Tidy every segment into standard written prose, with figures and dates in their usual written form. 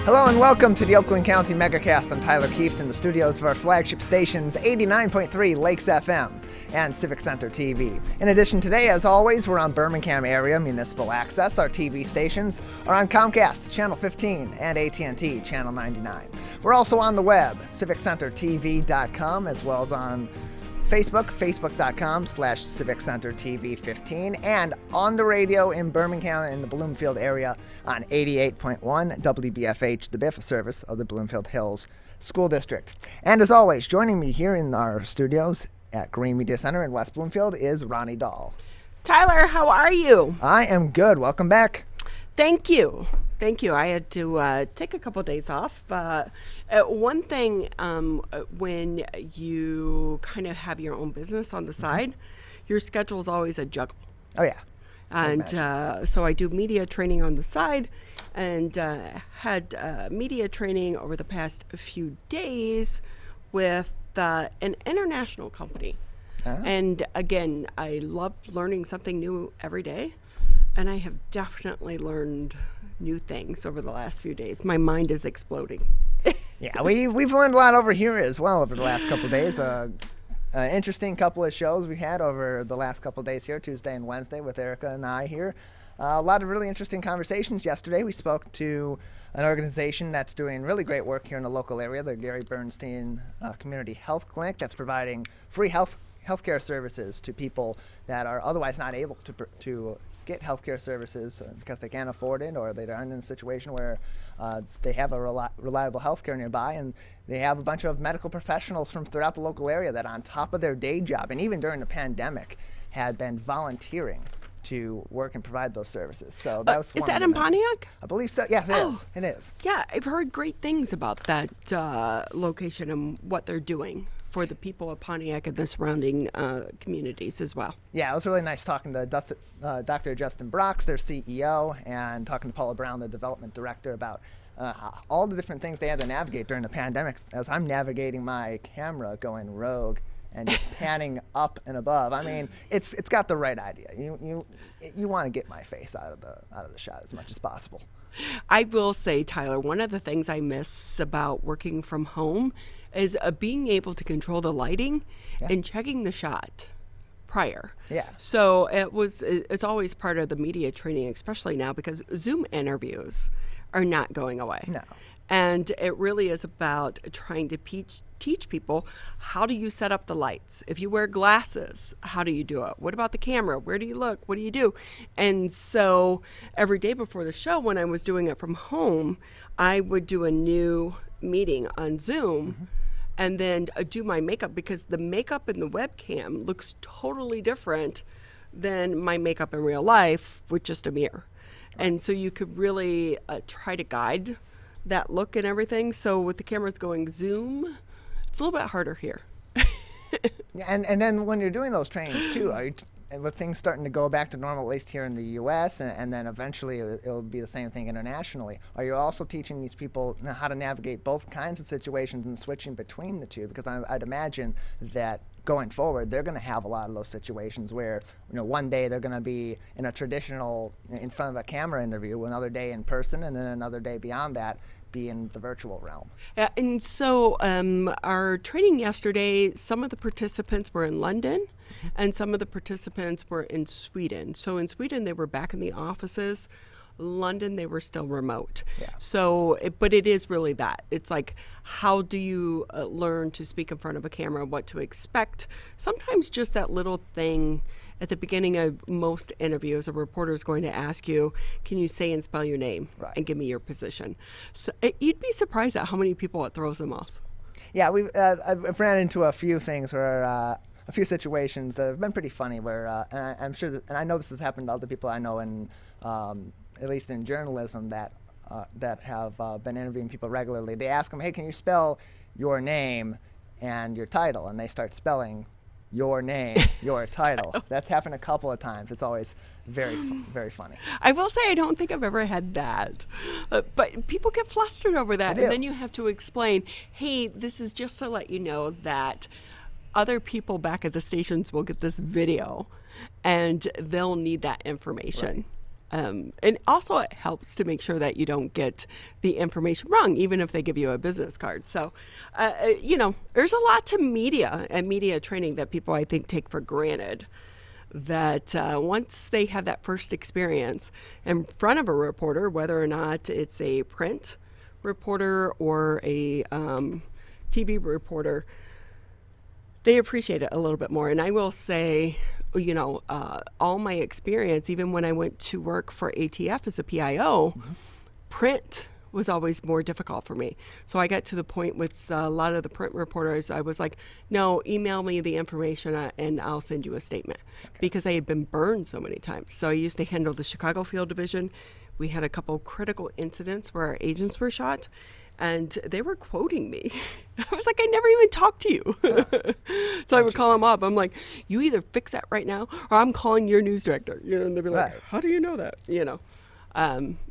Hello and welcome to the Oakland County Megacast. I'm Tyler Keefe in the studios of our flagship stations 89.3 Lakes FM and Civic Center TV. In addition, today, as always, we're on Birmingham area municipal access. Our TV stations are on Comcast, Channel 15, and AT&T, Channel 99. We're also on the web, civiccentertv.com, as well as on Facebook, facebook.com/CivicCenterTV15, and on the radio in Birmingham and the Bloomfield area on 88.1 WBFH, the BIF service of the Bloomfield Hills School District. And as always, joining me here in our studios at Green Media Center in West Bloomfield is Ronnie Dahl. Tyler, how are you? I am good. Welcome back. Thank you. I had to take a couple of days off. One thing, when you kind of have your own business on the side, your schedule is always a juggle. Oh, yeah. And so I do media training on the side and had media training over the past few days with an international company. And again, I love learning something new every day. And I have definitely learned new things over the last few days. My mind is exploding. Yeah, we've learned a lot over here as well over the last couple of days. Interesting couple of shows we had over the last couple of days here, Tuesday and Wednesday, with Erica and I here. A lot of really interesting conversations yesterday. We spoke to an organization that's doing really great work here in the local area, the Gary Bernstein Community Health Clinic, that's providing free healthcare services to people that are otherwise not able to get healthcare services because they can't afford it, or they aren't in a situation where they have a reliable healthcare nearby, and they have a bunch of medical professionals from throughout the local area that, on top of their day job and even during the pandemic, had been volunteering to work and provide those services. So that was is that in Pontiac? I believe so. Yes, it is. It is. Yeah, I've heard great things about that location and what they're doing for the people of Pontiac and the surrounding communities as well. Yeah, it was really nice talking to Dr. Justin Brox, their CEO, and talking to Paula Brown, the development director, about all the different things they had to navigate during the pandemic as I'm navigating my camera going rogue and just panning up and above. I mean, it's got the right idea. You want to get my face out of the shot as much as possible. I will say, Tyler, one of the things I miss about working from home is being able to control the lighting and checking the shot prior. Yeah. So it's always part of the media training, especially now, because Zoom interviews are not going away. No. And it really is about trying to teach people, how do you set up the lights? If you wear glasses, how do you do it? What about the camera? Where do you look? What do you do? And so every day before the show, when I was doing it from home, I would do a new meeting on Zoom and then do my makeup, because the makeup in the webcam looks totally different than my makeup in real life with just a mirror. And so you could really try to guide that look and everything. So with the cameras going Zoom, it's a little bit harder here. And then when you're doing those trainings too, with things starting to go back to normal, at least here in the U.S., and then eventually it'll be the same thing internationally, are you also teaching these people how to navigate both kinds of situations and switching between the two? Because I'd imagine that going forward, they're going to have a lot of those situations where, one day they're going to be in a traditional, in front of a camera interview, another day in person, and then another day beyond that be in the virtual realm. And so our training yesterday, some of the participants were in London and some of the participants were in Sweden. So in Sweden, they were back in the offices. London, they were still remote. Yeah. So, but it is really that. It's like, how do you learn to speak in front of a camera, what to expect? Sometimes just that little thing at the beginning of most interviews, a reporter is going to ask you, can you say and spell your name and give me your position? So you'd be surprised at how many people it throws them off. Yeah, I've ran into a few things where, a few situations that have been pretty funny where, and I'm sure that, and I know this has happened to other people I know in, at least in journalism that have been interviewing people regularly. They ask them, hey, can you spell your name and your title? And they start spelling your name, your title. That's happened a couple of times. It's always very, very funny. I will say I don't think I've ever had that. But people get flustered over that. And then you have to explain, hey, this is just to let you know that other people back at the stations will get this video and they'll need that information. And also it helps to make sure that you don't get the information wrong, even if they give you a business card. So, there's a lot to media and media training that people, I think, take for granted. That once they have that first experience in front of a reporter, whether or not it's a print reporter or a TV reporter, they appreciate it a little bit more. And I will say, all my experience, even when I went to work for ATF as a PIO, print was always more difficult for me. So I got to the point with a lot of the print reporters, I was like, no, email me the information and I'll send you a statement. Okay. Because I had been burned so many times. So I used to handle the Chicago Field Division. We had a couple critical incidents where our agents were shot and they were quoting me. I was like, I never even talked to you. So I would call them up. I'm like, you either fix that right now or I'm calling your news director. And they'd be like, how do you know that?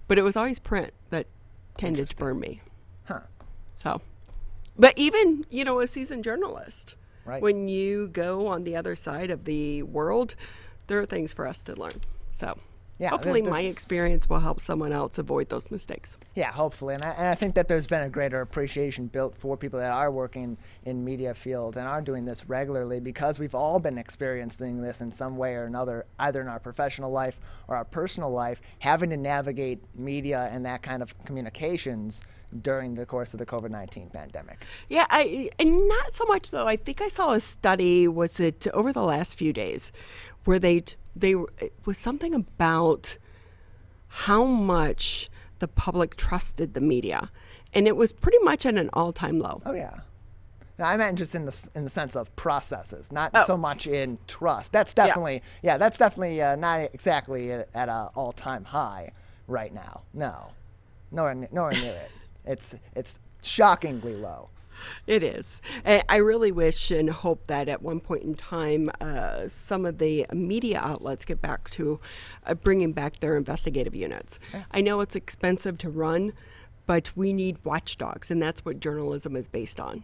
But it was always print that tended to burn me. So, but even, a seasoned journalist, when you go on the other side of the world, there are things for us to learn. So hopefully my experience will help someone else avoid those mistakes. Yeah, hopefully. And I think that there's been a greater appreciation built for people that are working in media field and are doing this regularly, because we've all been experiencing this in some way or another, either in our professional life or our personal life, having to navigate media and that kind of communications during the course of the COVID-19 pandemic. Yeah, and not so much though. I think I saw a study, was it over the last few days, where it was something about how much the public trusted the media, and it was pretty much at an all-time low. Oh yeah. Now, I meant just in the sense of processes, not so much in trust. That's definitely that's definitely not exactly at an all-time high right now. No, nowhere near it. It's shockingly low. It is. And I really wish and hope that at one point in time, some of the media outlets get back to bringing back their investigative units. Yeah. I know it's expensive to run, but we need watchdogs, and that's what journalism is based on.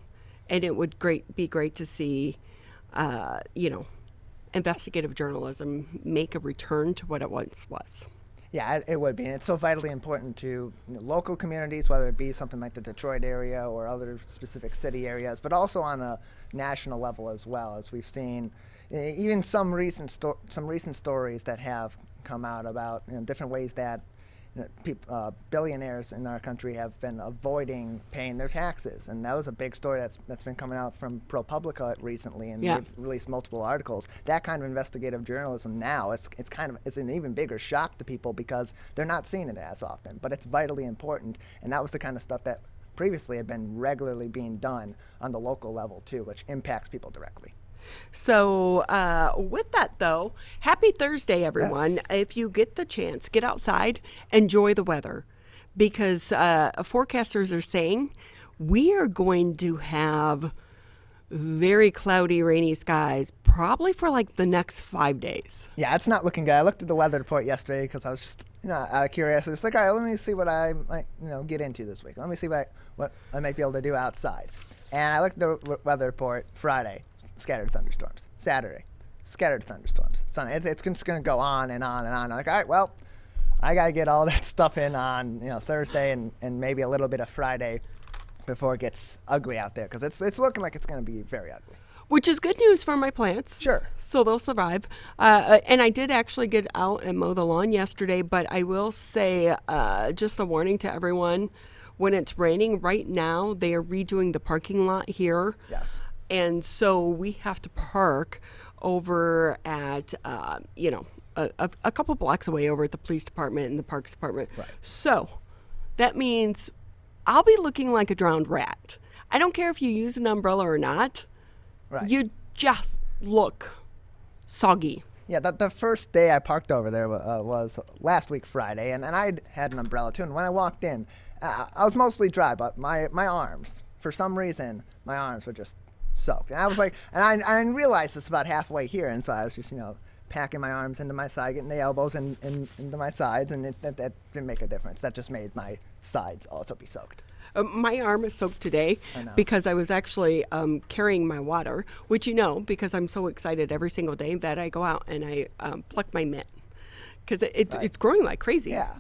And it would be great to see, investigative journalism make a return to what it once was. Yeah, it would be. And it's so vitally important to local communities, whether it be something like the Detroit area or other specific city areas, but also on a national level as well, as we've seen even some recent stories that have come out about different ways that billionaires in our country have been avoiding paying their taxes, and that was a big story that's been coming out from ProPublica recently, and they've released multiple articles. That kind of investigative journalism now, it's an even bigger shock to people because they're not seeing it as often, but it's vitally important, and that was the kind of stuff that previously had been regularly being done on the local level too, which impacts people directly. So with that, though, happy Thursday, everyone. Yes. If you get the chance, get outside, enjoy the weather, because forecasters are saying we are going to have very cloudy, rainy skies probably for like the next 5 days. Yeah, it's not looking good. I looked at the weather report yesterday because I was just out of curiosity. It's like, all right, let me see what I might get into this week. Let me see what I might be able to do outside. And I looked at the weather report Friday. Scattered thunderstorms. Saturday, scattered thunderstorms. Sunday, it's just going to go on and on and on. I'm like, all right, well, I got to get all that stuff in on Thursday and maybe a little bit of Friday before it gets ugly out there, because it's looking like it's going to be very ugly. Which is good news for my plants. Sure. So they'll survive. And I did actually get out and mow the lawn yesterday, but I will say just a warning to everyone, when it's raining right now, they are redoing the parking lot here. Yes. And so we have to park over at, a couple blocks away over at the police department and the parks department. Right. So that means I'll be looking like a drowned rat. I don't care if you use an umbrella or not. Right. You just look soggy. Yeah, the first day I parked over there was last week Friday, and I had an umbrella too. And when I walked in, I was mostly dry, but my arms, for some reason, my arms were just soaked. And I was like, and I realized this about halfway here, and so I was just, packing my arms into my side, getting the elbows into my sides, and that didn't make a difference. That just made my sides also be soaked. My arm is soaked today because I was actually carrying my water, which because I'm so excited every single day that I go out and I pluck my mitt. because it's growing like crazy. Yeah.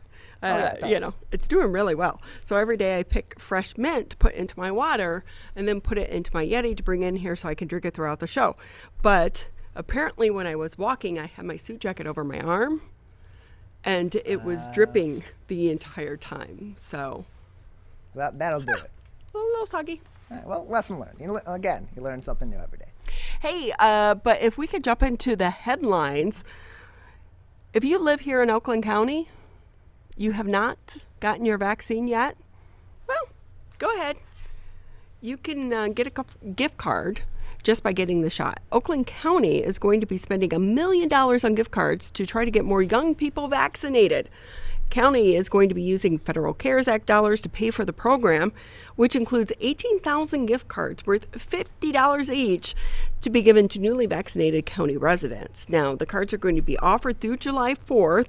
It's doing really well. So every day I pick fresh mint to put into my water and then put it into my Yeti to bring in here so I can drink it throughout the show. But apparently when I was walking, I had my suit jacket over my arm and it was dripping the entire time. So that'll do it. A little soggy. All right, well, lesson learned. You learn something new every day. Hey, but if we could jump into the headlines. If you live here in Oakland County, you have not gotten your vaccine yet, well, go ahead. You can get a gift card just by getting the shot. Oakland County is going to be spending $1 million on gift cards to try to get more young people vaccinated. County is going to be using Federal CARES Act dollars to pay for the program, which includes 18,000 gift cards worth $50 each to be given to newly vaccinated county residents. Now, the cards are going to be offered through July 4th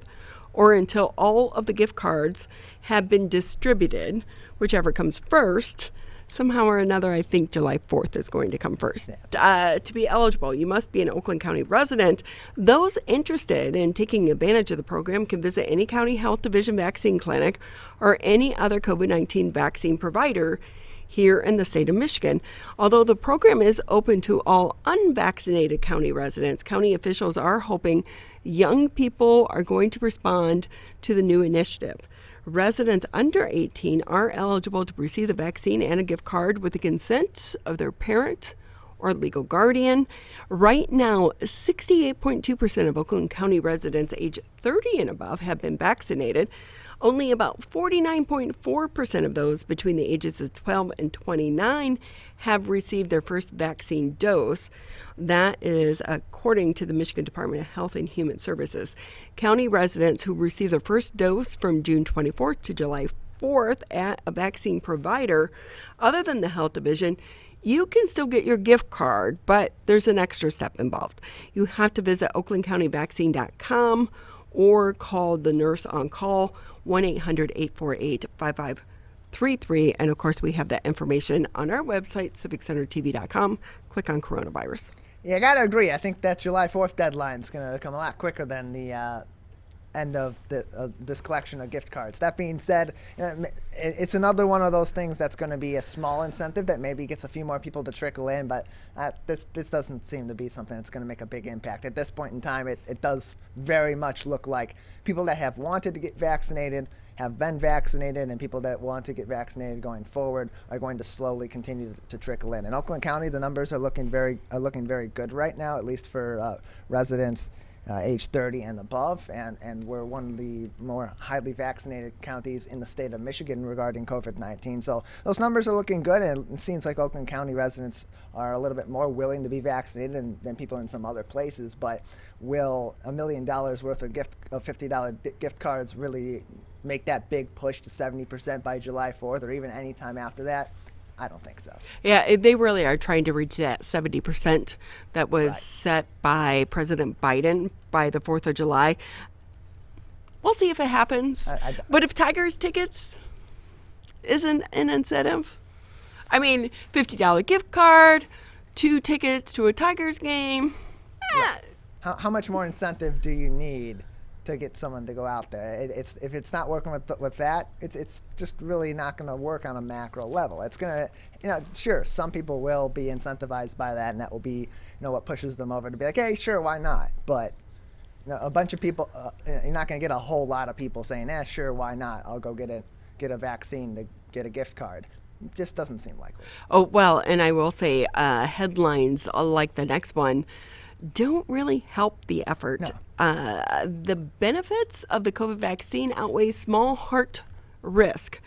or until all of the gift cards have been distributed, whichever comes first. Somehow or another, I think July 4th is going to come first. To be eligible, you must be an Oakland County resident. Those interested in taking advantage of the program can visit any county health division vaccine clinic or any other COVID-19 vaccine provider here in the state of Michigan. Although the program is open to all unvaccinated county residents, county officials are hoping young people are going to respond to the new initiative. Residents under 18 are eligible to receive the vaccine and a gift card with the consent of their parent or legal guardian. Right now, 68.2% of Oakland County residents age 30 and above have been vaccinated. Only about 49.4% of those between the ages of 12 and 29 have received their first vaccine dose. That is according to the Michigan Department of Health and Human Services. County residents who receive their first dose from June 24th to July 4th at a vaccine provider other than the health division, you can still get your gift card, but there's an extra step involved. You have to visit oaklandcountyvaccine.com or call the nurse on call 1-800-848-5533. And of course, we have that information on our website, civiccentertv.com. Click on coronavirus. Yeah, I got to agree. I think that July 4th deadline is going to come a lot quicker than the end of this collection of gift cards. That being said, it's another one of those things that's going to be a small incentive that maybe gets a few more people to trickle in, but this doesn't seem to be something that's going to make a big impact. At this point in time, it does very much look like people that have wanted to get vaccinated have been vaccinated, and people that want to get vaccinated going forward are going to slowly continue to trickle in. In Oakland County, the numbers are looking very good right now, at least for residents age 30 and above, and we're one of the more highly vaccinated counties in the state of Michigan regarding COVID-19. So those numbers are looking good, and it seems like Oakland County residents are a little bit more willing to be vaccinated than people in some other places. But will $1 million worth of $50 gift cards really make that big push to 70% by July 4th or even any time after that? I don't think so. Yeah, they really are trying to reach that 70% that was set by President Biden by the 4th of July. We'll see if it happens. But if Tigers tickets isn't an incentive, I mean, $50 gift card, 2 tickets to a Tigers game. How much more incentive do you need to get someone to go out there? If it's not working with that, it's just really not going to work on a macro level. It's going to, sure, some people will be incentivized by that, and that will be, what pushes them over to be like, hey, sure, why not? But a bunch of people, you're not going to get a whole lot of people saying, sure, why not? I'll go get a vaccine to get a gift card. It just doesn't seem likely. Oh, well, and I will say headlines like the next one don't really help the effort. No. The benefits of the COVID vaccine outweigh small heart risk.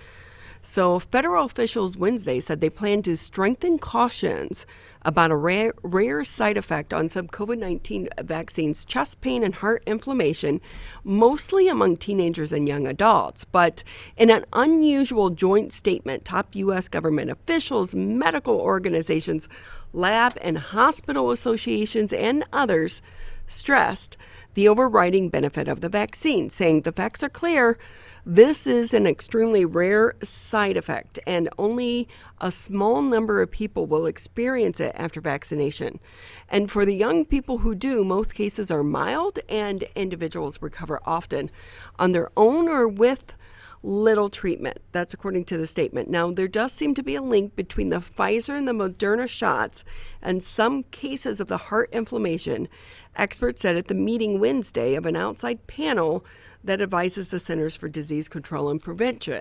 So federal officials Wednesday said they plan to strengthen cautions about a rare side effect on some COVID-19 vaccines, chest pain and heart inflammation, mostly among teenagers and young adults. But in an unusual joint statement, top U.S. government officials, medical organizations, lab and hospital associations, and others stressed the overriding benefit of the vaccine, saying the facts are clear. This is an extremely rare side effect, and only a small number of people will experience it after vaccination. And for the young people who do, most cases are mild, and individuals recover often on their own or with little treatment. That's according to the statement. Now, there does seem to be a link between the Pfizer and the Moderna shots and some cases of the heart inflammation. Experts said at the meeting Wednesday of an outside panel that advises the Centers for Disease Control and Prevention.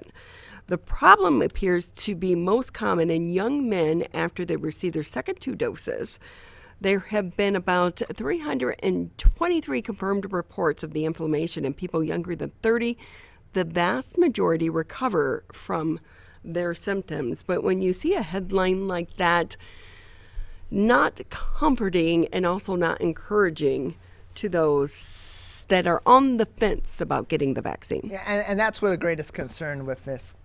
The problem appears to be most common in young men after they receive their second 2 doses. There have been about 323 confirmed reports of the inflammation in people younger than 30. The vast majority recover from their symptoms. But when you see a headline like that, not comforting and also not encouraging to those that are on the fence about getting the vaccine. Yeah, and that's where the greatest concern with this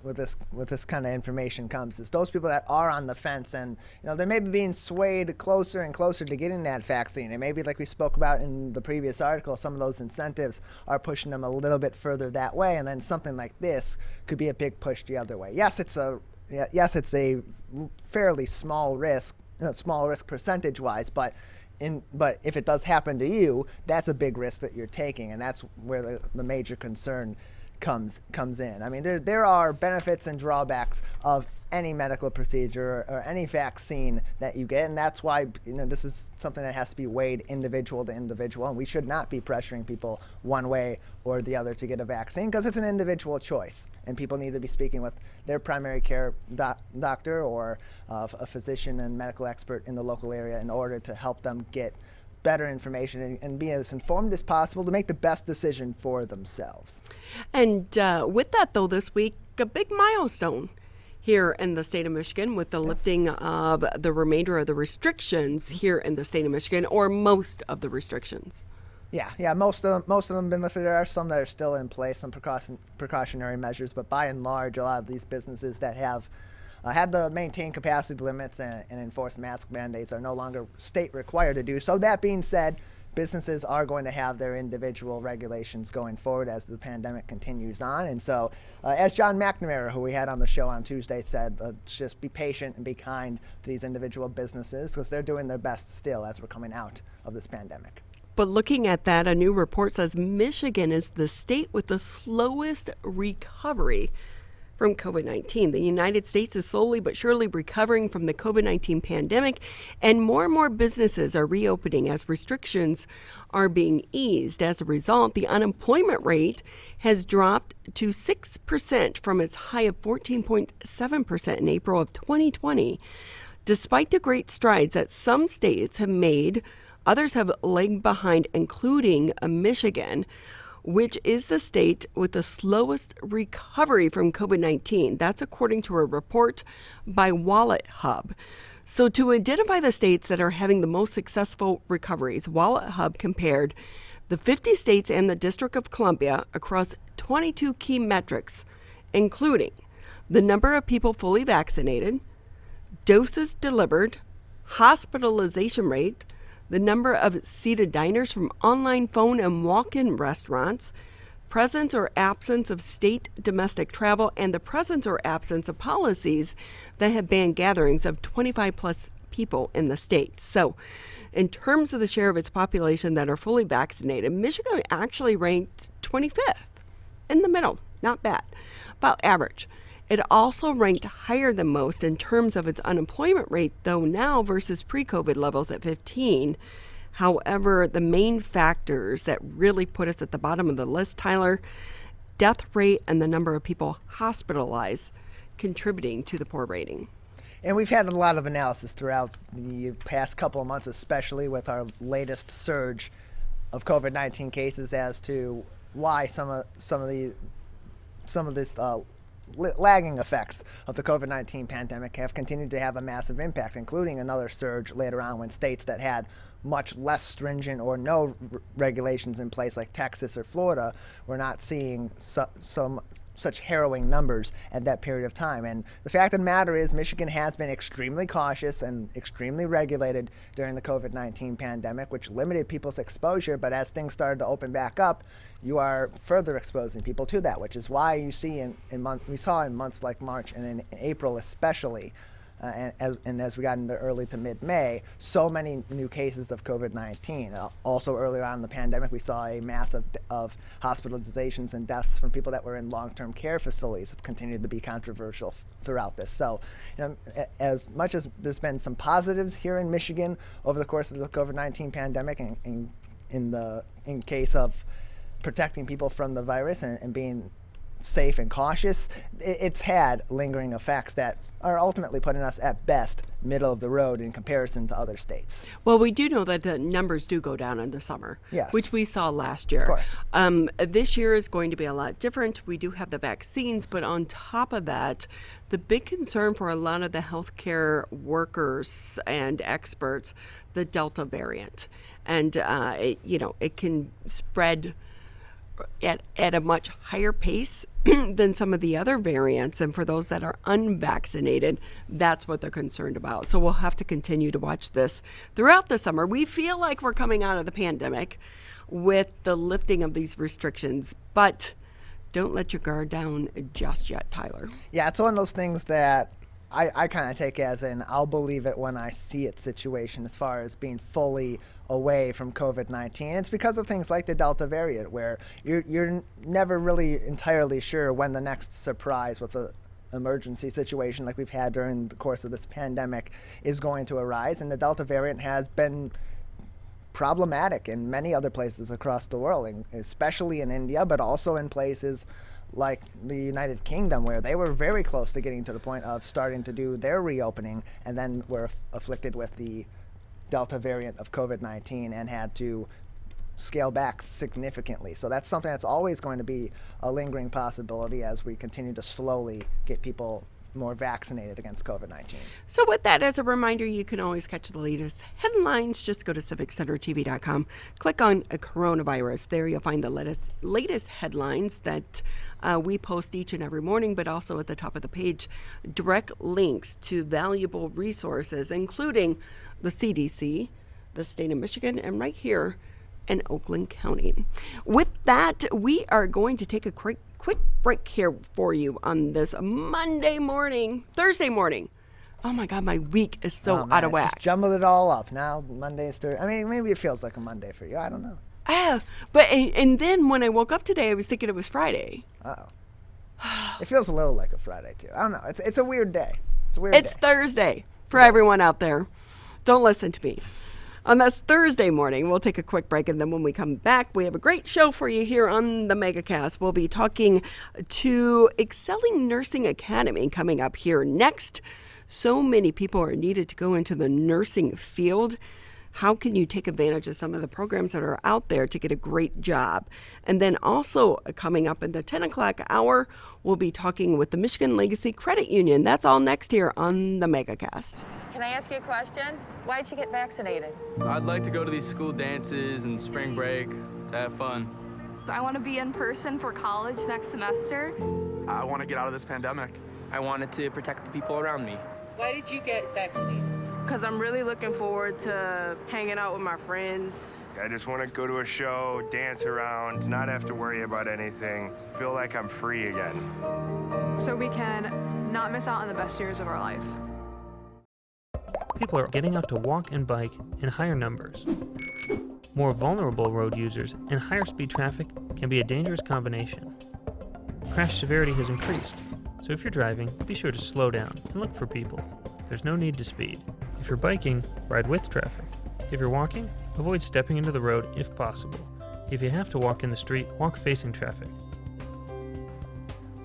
kind of information comes, is those people that are on the fence, and they may be being swayed closer and closer to getting that vaccine. And maybe, like we spoke about in the previous article, some of those incentives are pushing them a little bit further that way, and then something like this could be a big push the other way. Yes, it's a fairly small risk percentage-wise, but if it does happen to you, that's a big risk that you're taking, and that's where the major concern comes in. I mean, there are benefits and drawbacks of any medical procedure or any vaccine that you get, and that's why this is something that has to be weighed individual to individual, and we should not be pressuring people one way or the other to get a vaccine, because it's an individual choice, and people need to be speaking with their primary care doctor or a physician and medical expert in the local area in order to help them get better information and be as informed as possible to make the best decision for themselves. And with that, though, this week, a big milestone here in the state of Michigan with the lifting of the remainder of the restrictions here in the state of Michigan, or most of the restrictions. Yeah, most of them have been lifted. There are some that are still in place, some precautionary measures, but by and large, a lot of these businesses that have had to maintain capacity limits and enforce mask mandates are no longer state required to do so. That being said, businesses are going to have their individual regulations going forward as the pandemic continues on. And so, as John McNamara, who we had on the show on Tuesday, said, just be patient and be kind to these individual businesses, because they're doing their best still as we're coming out of this pandemic. But looking at that, a new report says Michigan is the state with the slowest recovery from COVID-19. The United States is slowly but surely recovering from the COVID-19 pandemic, and more businesses are reopening as restrictions are being eased. As a result, the unemployment rate has dropped to 6% from its high of 14.7% in April of 2020. Despite the great strides that some states have made, others have lagged behind, including Michigan, which is the state with the slowest recovery from COVID-19. That's according to a report by Wallet Hub. So to identify the states that are having the most successful recoveries, Wallet Hub compared the 50 states and the District of Columbia across 22 key metrics, including the number of people fully vaccinated, doses delivered, hospitalization rate, the number of seated diners from online, phone, and walk-in restaurants, presence or absence of state domestic travel, and the presence or absence of policies that have banned gatherings of 25 plus people in the state. So in terms of the share of its population that are fully vaccinated, Michigan actually ranked 25th, in the middle, not bad, about average. It also ranked higher than most in terms of its unemployment rate, though now versus pre-COVID levels at 15. However, the main factors that really put us at the bottom of the list, Tyler, death rate and the number of people hospitalized contributing to the poor rating. And we've had a lot of analysis throughout the past couple of months, especially with our latest surge of COVID-19 cases, as to why some of this lagging effects of the COVID-19 pandemic have continued to have a massive impact, including another surge later on when states that had much less stringent or no regulations in place like Texas or Florida, we're not seeing such harrowing numbers at that period of time. And the fact of the matter is Michigan has been extremely cautious and extremely regulated during the COVID-19 pandemic, which limited people's exposure. But as things started to open back up, you are further exposing people to that, which is why you see we saw in months like March and in April especially, and as we got into early to mid-May, so many new cases of COVID-19. Also earlier on in the pandemic, we saw a mass of hospitalizations and deaths from people that were in long-term care facilities. It's continued to be controversial throughout this. So, as much as there's been some positives here in Michigan over the course of the COVID-19 pandemic, in case of protecting people from the virus and being safe and cautious, it's had lingering effects that are ultimately putting us at best middle of the road in comparison to other states. Well, we do know that the numbers do go down in the summer, yes, which we saw last year. Of course. This year is going to be a lot different. We do have the vaccines, but on top of that, the big concern for a lot of the healthcare workers and experts, the Delta variant. And, it can spread at a much higher pace than some of the other variants. And for those that are unvaccinated, that's what they're concerned about. So we'll have to continue to watch this throughout the summer. We feel like we're coming out of the pandemic with the lifting of these restrictions, but don't let your guard down just yet, Tyler. Yeah, it's one of those things that I kind of take as an I'll believe it when I see it situation as far as being fully away from COVID-19. It's because of things like the Delta variant where you're never really entirely sure when the next surprise with an emergency situation like we've had during the course of this pandemic is going to arise. And the Delta variant has been problematic in many other places across the world, especially in India, but also in places like the United Kingdom, where they were very close to getting to the point of starting to do their reopening and then were afflicted with the Delta variant of COVID-19 and had to scale back significantly. So that's something that's always going to be a lingering possibility as we continue to slowly get people more vaccinated against COVID-19. So with that as a reminder, you can always catch the latest headlines. Just go to civiccentertv.com, click on a coronavirus. There you'll find the latest headlines that we post each and every morning, but also at the top of the page, direct links to valuable resources, including the CDC, the state of Michigan, and right here in Oakland County. With that, we are going to take a quick break here for you on this Thursday morning. Oh my God, my week is so out of whack. Just jumbled it all up. Now Monday's Thursday. I mean, maybe it feels like a Monday for you. I don't know. But then when I woke up today, I was thinking it was Friday. It feels a little like a Friday too. I don't know. It's a weird day. It's Thursday for everyone out there. Don't listen to me. On this Thursday morning, we'll take a quick break, and then when we come back, we have a great show for you here on the Megacast. We'll be talking to Excelling Nursing Academy coming up here next. So many people are needed to go into the nursing field. How can you take advantage of some of the programs that are out there to get a great job? And then also coming up in the 10 o'clock hour, we'll be talking with the Michigan Legacy Credit Union. That's all next here on the Megacast. Can I ask you a question? Why'd you get vaccinated? I'd like to go to these school dances and spring break to have fun. I want to be in person for college next semester. I want to get out of this pandemic. I wanted to protect the people around me. Why did you get vaccinated? Because I'm really looking forward to hanging out with my friends. I just want to go to a show, dance around, not have to worry about anything, feel like I'm free again. So we can not miss out on the best years of our life. People are getting out to walk and bike in higher numbers. More vulnerable road users and higher speed traffic can be a dangerous combination. Crash severity has increased, so if you're driving, be sure to slow down and look for people. There's no need to speed. If you're biking, ride with traffic. If you're walking, avoid stepping into the road if possible. If you have to walk in the street, walk facing traffic.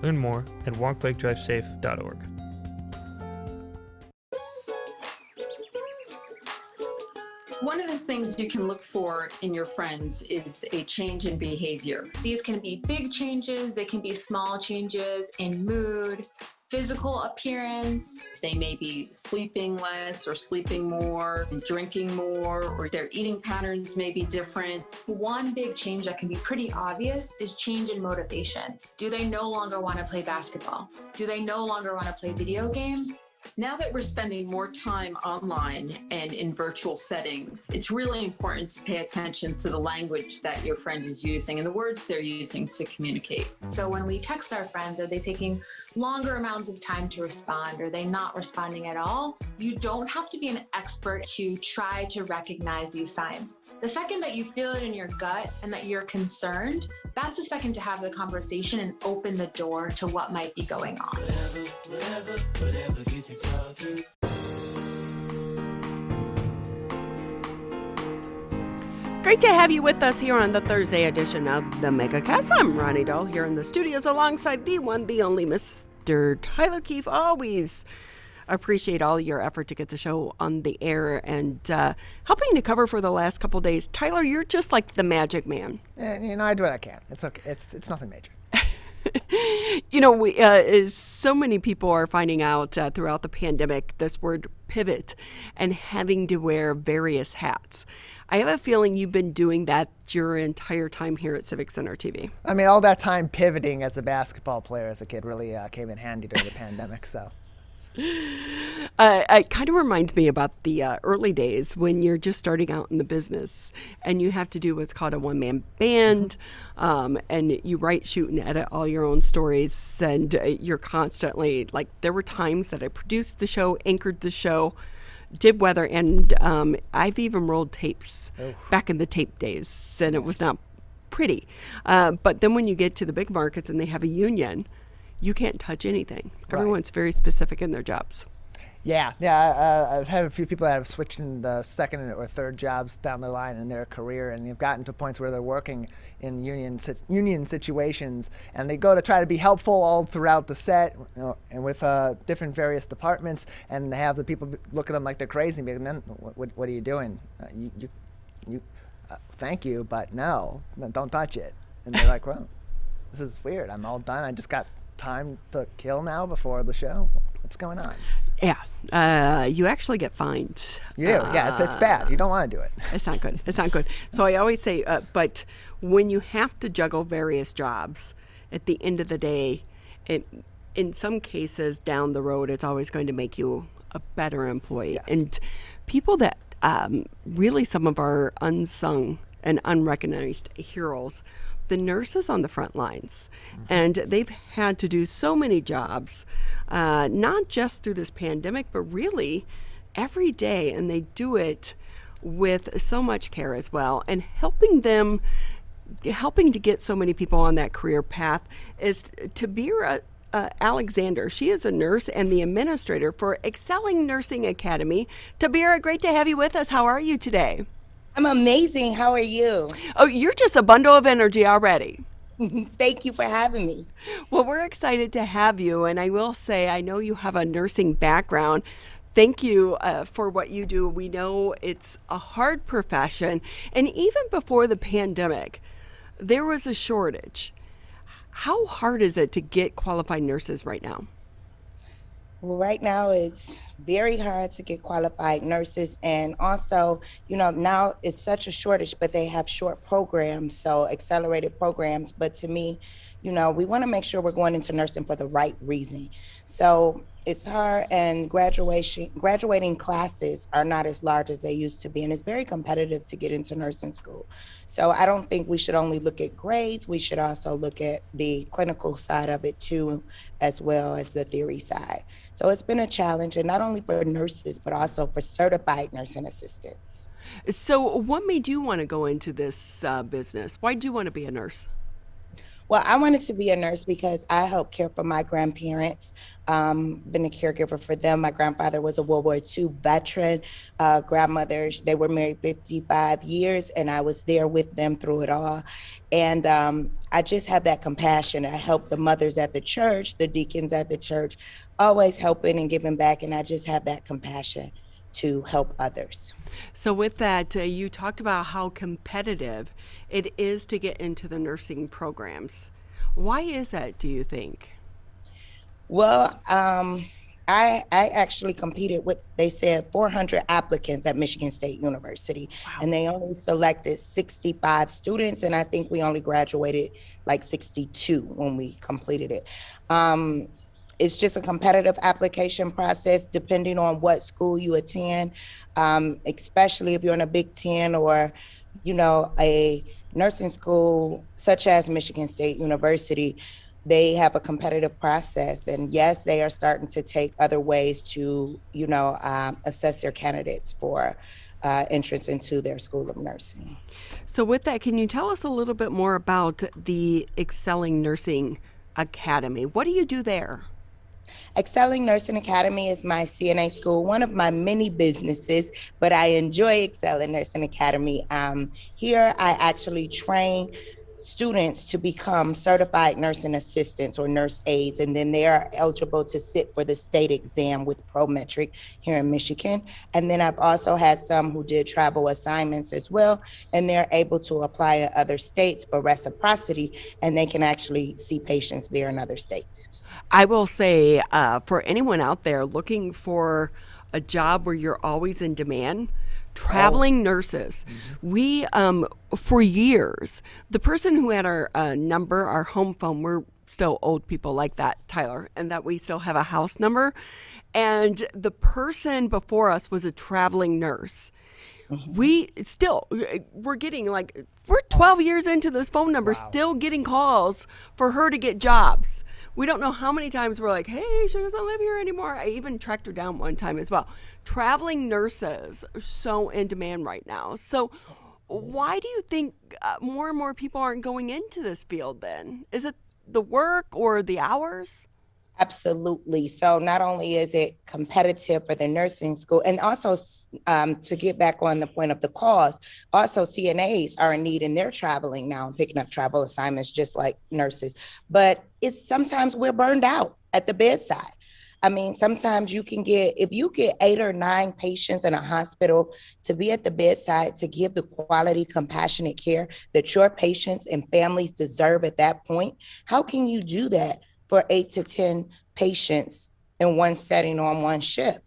Learn more at walkbikedrivesafe.org. One of the things you can look for in your friends is a change in behavior. These can be big changes, they can be small changes in mood, physical appearance. They may be sleeping less or sleeping more, drinking more, or their eating patterns may be different. One big change that can be pretty obvious is change in motivation. Do they no longer want to play basketball? Do they no longer want to play video games? Now that we're spending more time online and in virtual settings, it's really important to pay attention to the language that your friend is using and the words they're using to communicate. So when we text our friends, are they taking longer amounts of time to respond? Are they not responding at all? You don't have to be an expert to try to recognize these signs. The second that you feel it in your gut and that you're concerned, that's the second to have the conversation and open the door to what might be going on. Whatever gets you talking. Great to have you with us here on the Thursday edition of the Megacast. I'm Ronnie Dahl here in the studios alongside the one, the only Mr. Tyler Keefe. Always appreciate all your effort to get the show on the air and helping to cover for the last couple days. Tyler, you're just like the magic man. I do what I can. It's okay. It's nothing major. So many people are finding out throughout the pandemic this word pivot and having to wear various hats. I have a feeling you've been doing that your entire time here at Civic Center TV. I mean, all that time pivoting as a basketball player as a kid really came in handy during the pandemic, so. It kind of reminds me about the early days when you're just starting out in the business and you have to do what's called a one-man band, and you write, shoot, and edit all your own stories, and you're constantly, like, there were times that I produced the show, anchored the show, did weather, and I've even rolled tapes back in the tape days, and it was not pretty. But then when you get to the big markets and they have a union, you can't touch anything. Right. Everyone's very specific in their jobs. Yeah. I've had a few people that have switched in the second or third jobs down the line in their career, and they've gotten to points where they're working in union situations, and they go to try to be helpful all throughout the set, and with different various departments, and they have the people look at them like they're crazy, and be like, "Man, what are you doing? Thank you, but no, don't touch it." And they're like, "Well, this is weird. I'm all done. I just got time to kill now before the show. What's going on?" Yeah, you actually get fined. You do. Yeah, it's bad. You don't want to do it. It's not good. It's not good. So I always say, but when you have to juggle various jobs, at the end of the day, in some cases down the road, it's always going to make you a better employee. Yes. And people that really some of our unsung and unrecognized heroes, the nurses on the front lines, and they've had to do so many jobs, not just through this pandemic, but really every day, and they do it with so much care as well, and helping to get so many people on that career path is Teberah Alexander. She is a nurse and the administrator for Excelling Nursing Academy. Teberah, great to have you with us. How are you today? I'm amazing. How are you? Oh, you're just a bundle of energy already. Thank you for having me. Well, we're excited to have you. And I will say, I know you have a nursing background. Thank you for what you do. We know it's a hard profession. And even before the pandemic, there was a shortage. How hard is it to get qualified nurses right now? Well, right now it's very hard to get qualified nurses, and also, now it's such a shortage, but they have short programs, so accelerated programs. But to me, we want to make sure we're going into nursing for the right reason. So it's hard, and graduating classes are not as large as they used to be, and it's very competitive to get into nursing school. So I don't think we should only look at grades. We should also look at the clinical side of it too, as well as the theory side. So it's been a challenge, and not only for nurses, but also for certified nursing assistants. So what made you want to go into this business? Why did you want to be a nurse? Well, I wanted to be a nurse because I helped care for my grandparents, been a caregiver for them. My grandfather was a World War II veteran. Grandmother, they were married 55 years, and I was there with them through it all. And I just have that compassion. I help the mothers at the church, the deacons at the church, always helping and giving back, and I just have that compassion to help others. So with that, you talked about how competitive it is to get into the nursing programs. Why is that, do you think? Well, I actually competed with, they said 400 applicants at Michigan State University, and they only selected 65 students, and I think we only graduated like 62 when we completed it. It's just a competitive application process depending on what school you attend, especially if you're in a Big Ten or, you know, a nursing school such as Michigan State University. They have a competitive process, and yes, they are starting to take other ways to, you know, assess their candidates for entrance into their School of Nursing. So with that, can you tell us a little bit more about the Excelling Nursing Academy? What do you do there? Excelling Nursing Academy is my CNA school, one of my many businesses, but I enjoy Excelling Nursing Academy. Here I actually train students to become certified nursing assistants or nurse aides, and then they are eligible to sit for the state exam with Prometric here in Michigan. And then I've also had some who did travel assignments as well, and they're able to apply in other states for reciprocity, and they can actually see patients there in other states. I will say, for anyone out there looking for a job where you're always in demand, traveling nurses. We, for years, the person who had our number, our home phone, we're still old people like that, Tyler, and that we still have a house number. And the person before us was a traveling nurse. We're getting we're 12 years into this phone number, still getting calls for her to get jobs. We don't know how many times we're like, hey, she doesn't live here anymore. I even tracked her down one time as well. Traveling nurses are so in demand right now. So why do you think more and more people aren't going into this field then? Is it the work or the hours? Absolutely. So not only is it competitive for the nursing school, and also to get back on the point of the cause, also CNAs are in need and they're traveling now and picking up travel assignments just like nurses. But it's sometimes we're burned out at the bedside. I mean, sometimes you can get, if you get 8 or 9 patients in a hospital, to be at the bedside, to give the quality, compassionate care that your patients and families deserve at that point, how can you do that for 8 to 10 patients in one setting on one shift?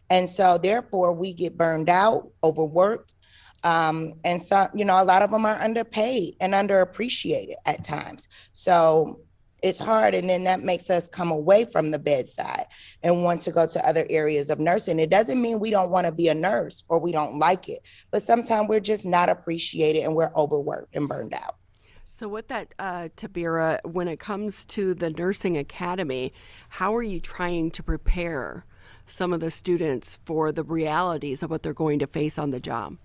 And so therefore we get burned out, overworked. And so, you know, a lot of them are underpaid and underappreciated at times. So it's hard. And then that makes us come away from the bedside and want to go to other areas of nursing. It doesn't mean we don't want to be a nurse or we don't like it, but sometimes we're just not appreciated and we're overworked and burned out. So with that, Teberah, when it comes to the nursing academy, how are you trying to prepare some of the students for the realities of what they're going to face on the job?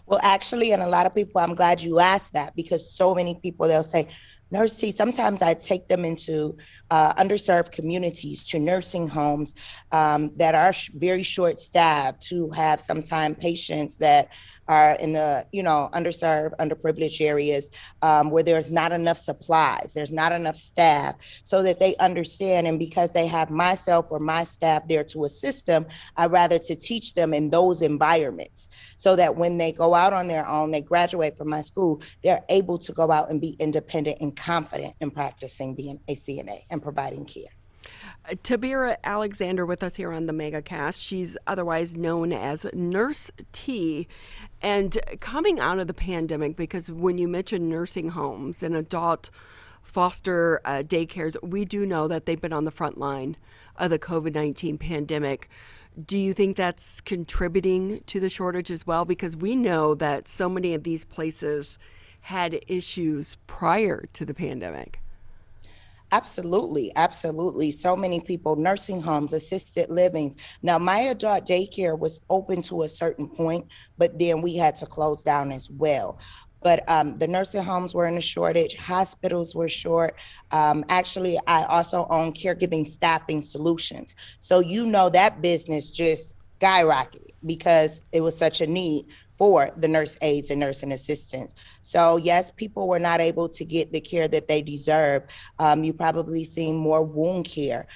Well, actually, and a lot of people, I'm glad you asked that, because so many people, they'll say, nurses, sometimes I take them into underserved communities, to nursing homes that are very short-staffed, who have sometimes patients that are in the, you know, underserved, underprivileged areas where there's not enough supplies, there's not enough staff, so that they understand. And because they have myself or my staff there to assist them, I'd rather to teach them in those environments, so that when they go out on their own, they graduate from my school, they're able to go out and be independent and confident in practicing being a CNA and providing care. Teberah Alexander with us here on the Megacast. She's otherwise known as Nurse T. And coming out of the pandemic, because when you mention nursing homes and adult foster daycares, we do know that they've been on the front line of the COVID-19 pandemic. Do you think that's contributing to the shortage as well? Because we know that so many of these places had issues prior to the pandemic. Absolutely, absolutely. So many people, nursing homes, assisted livings. Now, my adult daycare was open to a certain point, but then we had to close down as well. But the nursing homes were in a shortage, hospitals were short. Actually, I also own Caregiving Staffing Solutions. So you know that business just skyrocketed because it was such a need for the nurse aides and nursing assistants. So yes, people were not able to get the care that they deserve. You probably seen more wound care,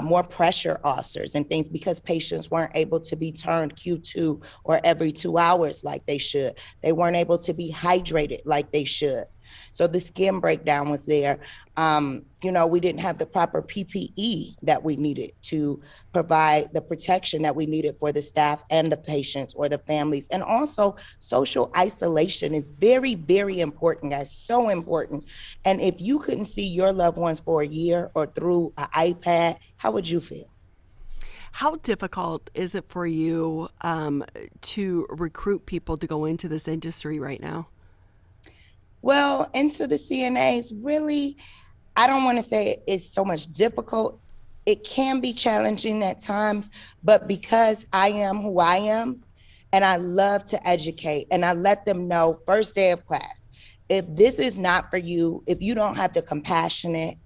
more pressure ulcers and things, because patients weren't able to be turned Q2 or every 2 hours like they should. They weren't able to be hydrated like they should. So the skin breakdown was there. We didn't have the proper PPE that we needed to provide the protection that we needed for the staff and the patients or the families. And also social isolation is very, very important, guys, so important. And if you couldn't see your loved ones for a year or through an iPad, how would you feel? How difficult is it for you to recruit people to go into this industry right now? Well, into the CNAs, really, I don't want to say it's so much difficult. It can be challenging at times, but because I am who I am, and I love to educate, and I let them know first day of class, if this is not for you, if you don't have the compassionate,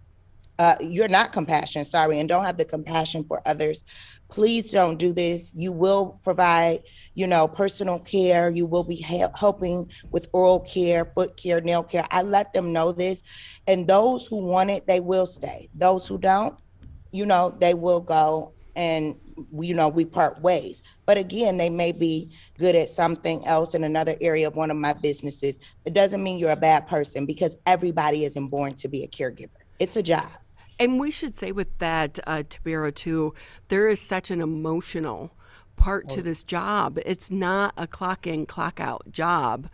you're not compassionate, sorry, and don't have the compassion for others, please don't do this. You will provide, personal care. You will be helping with oral care, foot care, nail care. I let them know this. And those who want it, they will stay. Those who don't, they will go and, we part ways. But again, they may be good at something else in another area of one of my businesses. It doesn't mean you're a bad person because everybody isn't born to be a caregiver. It's a job. And we should say with that, Teberah, too, there is such an emotional part to this job. It's not a clock in, clock out job.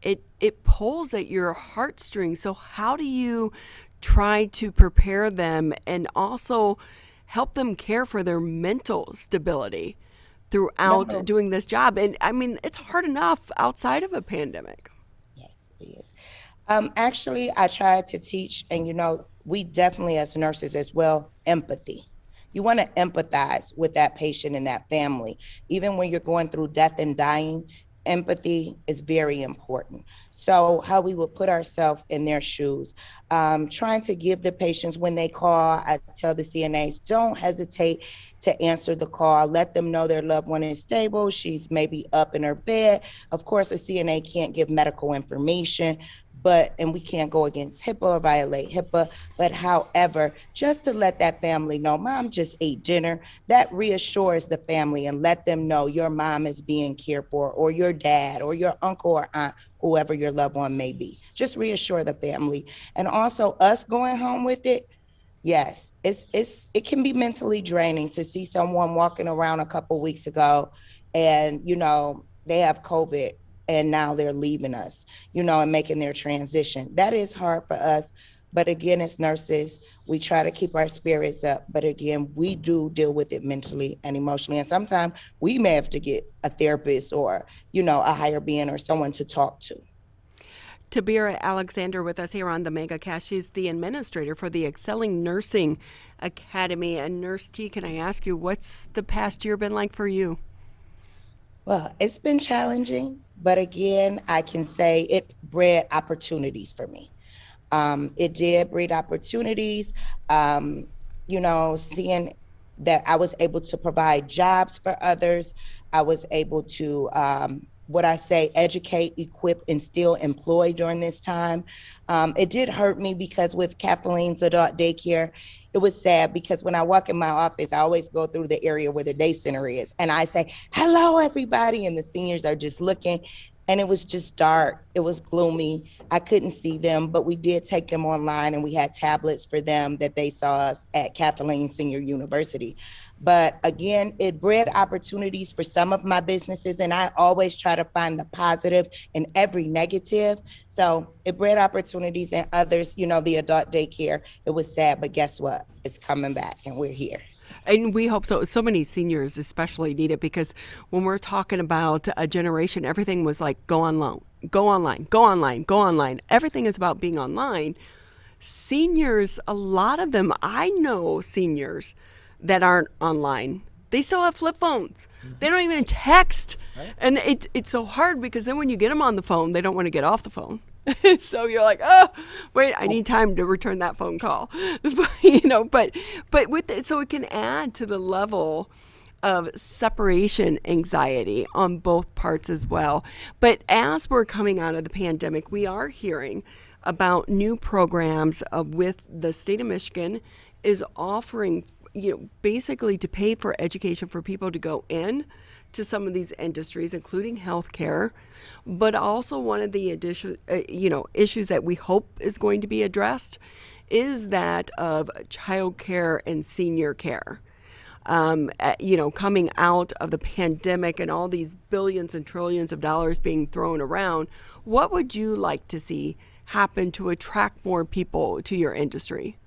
It pulls at your heartstrings. So how do you try to prepare them and also help them care for their mental stability throughout doing this job? And I mean, it's hard enough outside of a pandemic. Yes, it is. Actually, I try to teach, and we definitely as nurses as well, empathy. You want to empathize with that patient and that family. Even when you're going through death and dying, empathy is very important. So how we would put ourselves in their shoes, trying to give the patients when they call, I tell the CNAs, don't hesitate to answer the call. Let them know their loved one is stable. She's maybe up in her bed. Of course, a CNA can't give medical information, and we can't go against HIPAA or violate HIPAA. But however, just to let that family know, mom just ate dinner, that reassures the family and let them know your mom is being cared for, or your dad, or your uncle or aunt, whoever your loved one may be. Just reassure the family. And also us going home with it, yes, it can be mentally draining to see someone walking around a couple weeks ago and, they have COVID. And now they're leaving us, and making their transition. That is hard for us. But again, as nurses, we try to keep our spirits up. But again, we do deal with it mentally and emotionally. And sometimes we may have to get a therapist or, a higher being or someone to talk to. Teberah Alexander with us here on the Megacast. She's the administrator for the Excelling Nursing Academy. And Nurse T, can I ask you, what's the past year been like for you? Well, it's been challenging, but again, I can say it bred opportunities for me. It did breed opportunities, seeing that I was able to provide jobs for others. I was able to, educate, equip, and still employ during this time. It did hurt me because with Kathleen's adult daycare, it was sad because when I walk in my office, I always go through the area where the day center is. And I say, hello, everybody. And the seniors are just looking. And it was just dark. It was gloomy. I couldn't see them, but we did take them online and we had tablets for them that they saw us at Kathleen Senior University. But again, it bred opportunities for some of my businesses, and I always try to find the positive in every negative. So it bred opportunities in others, the adult daycare. It was sad, but guess what? It's coming back and we're here. And we hope so. So many seniors especially need it because when we're talking about a generation, everything was like, go online, go online, go online, go online. Everything is about being online. Seniors, a lot of them, I know seniors that aren't online. They still have flip phones. They don't even text. Right. And it's so hard because then when you get them on the phone, they don't want to get off the phone. So you're like, oh, wait, I need time to return that phone call. But with it, so it can add to the level of separation anxiety on both parts as well. But as we're coming out of the pandemic, we are hearing about new programs with the state of Michigan is offering basically to pay for education for people to go in to some of these industries, including healthcare. But also one of the issues that we hope is going to be addressed is that of child care and senior care. Coming out of the pandemic and all these billions and trillions of dollars being thrown around, what would you like to see happen to attract more people to your industry?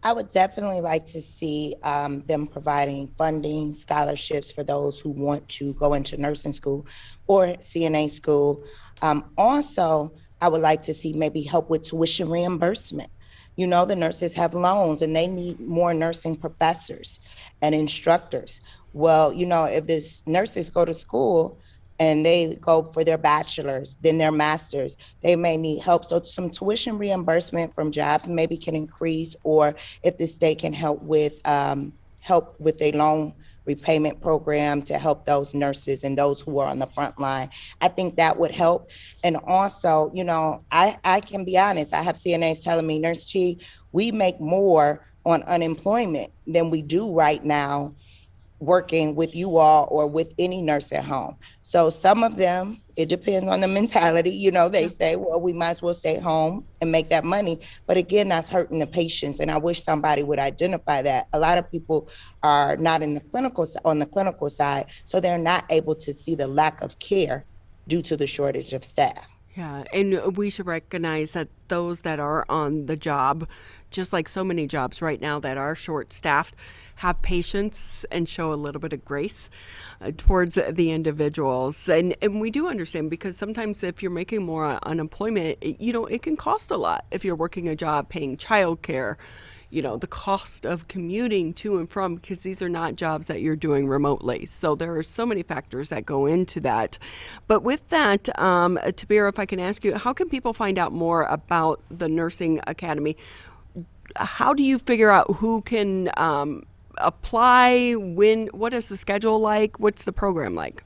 I would definitely like to see them providing funding, scholarships for those who want to go into nursing school or CNA school. Also, I would like to see maybe help with tuition reimbursement. You know, the nurses have loans and they need more nursing professors and instructors. Well, if these nurses go to school and they go for their bachelor's, then their master's, they may need help. So some tuition reimbursement from jobs maybe can increase, or if the state can help with a loan repayment program to help those nurses and those who are on the front line. I think that would help. And also, I can be honest, I have CNAs telling me, Nurse Chi, we make more on unemployment than we do right now working with you all or with any nurse at home. So some of them, it depends on the mentality, they say, well, we might as well stay home and make that money. But again, that's hurting the patients. And I wish somebody would identify that. A lot of people are not on the clinical side, so they're not able to see the lack of care due to the shortage of staff. Yeah, and we should recognize that those that are on the job, just like so many jobs right now that are short-staffed, have patience and show a little bit of grace towards the individuals. And we do understand, because sometimes if you're making more unemployment, it can cost a lot if you're working a job, paying childcare, the cost of commuting to and from, because these are not jobs that you're doing remotely. So there are so many factors that go into that. But with that, Teberah, if I can ask you, how can people find out more about the Nursing Academy? How do you figure out who can apply, when, what is the schedule like? What's the program like?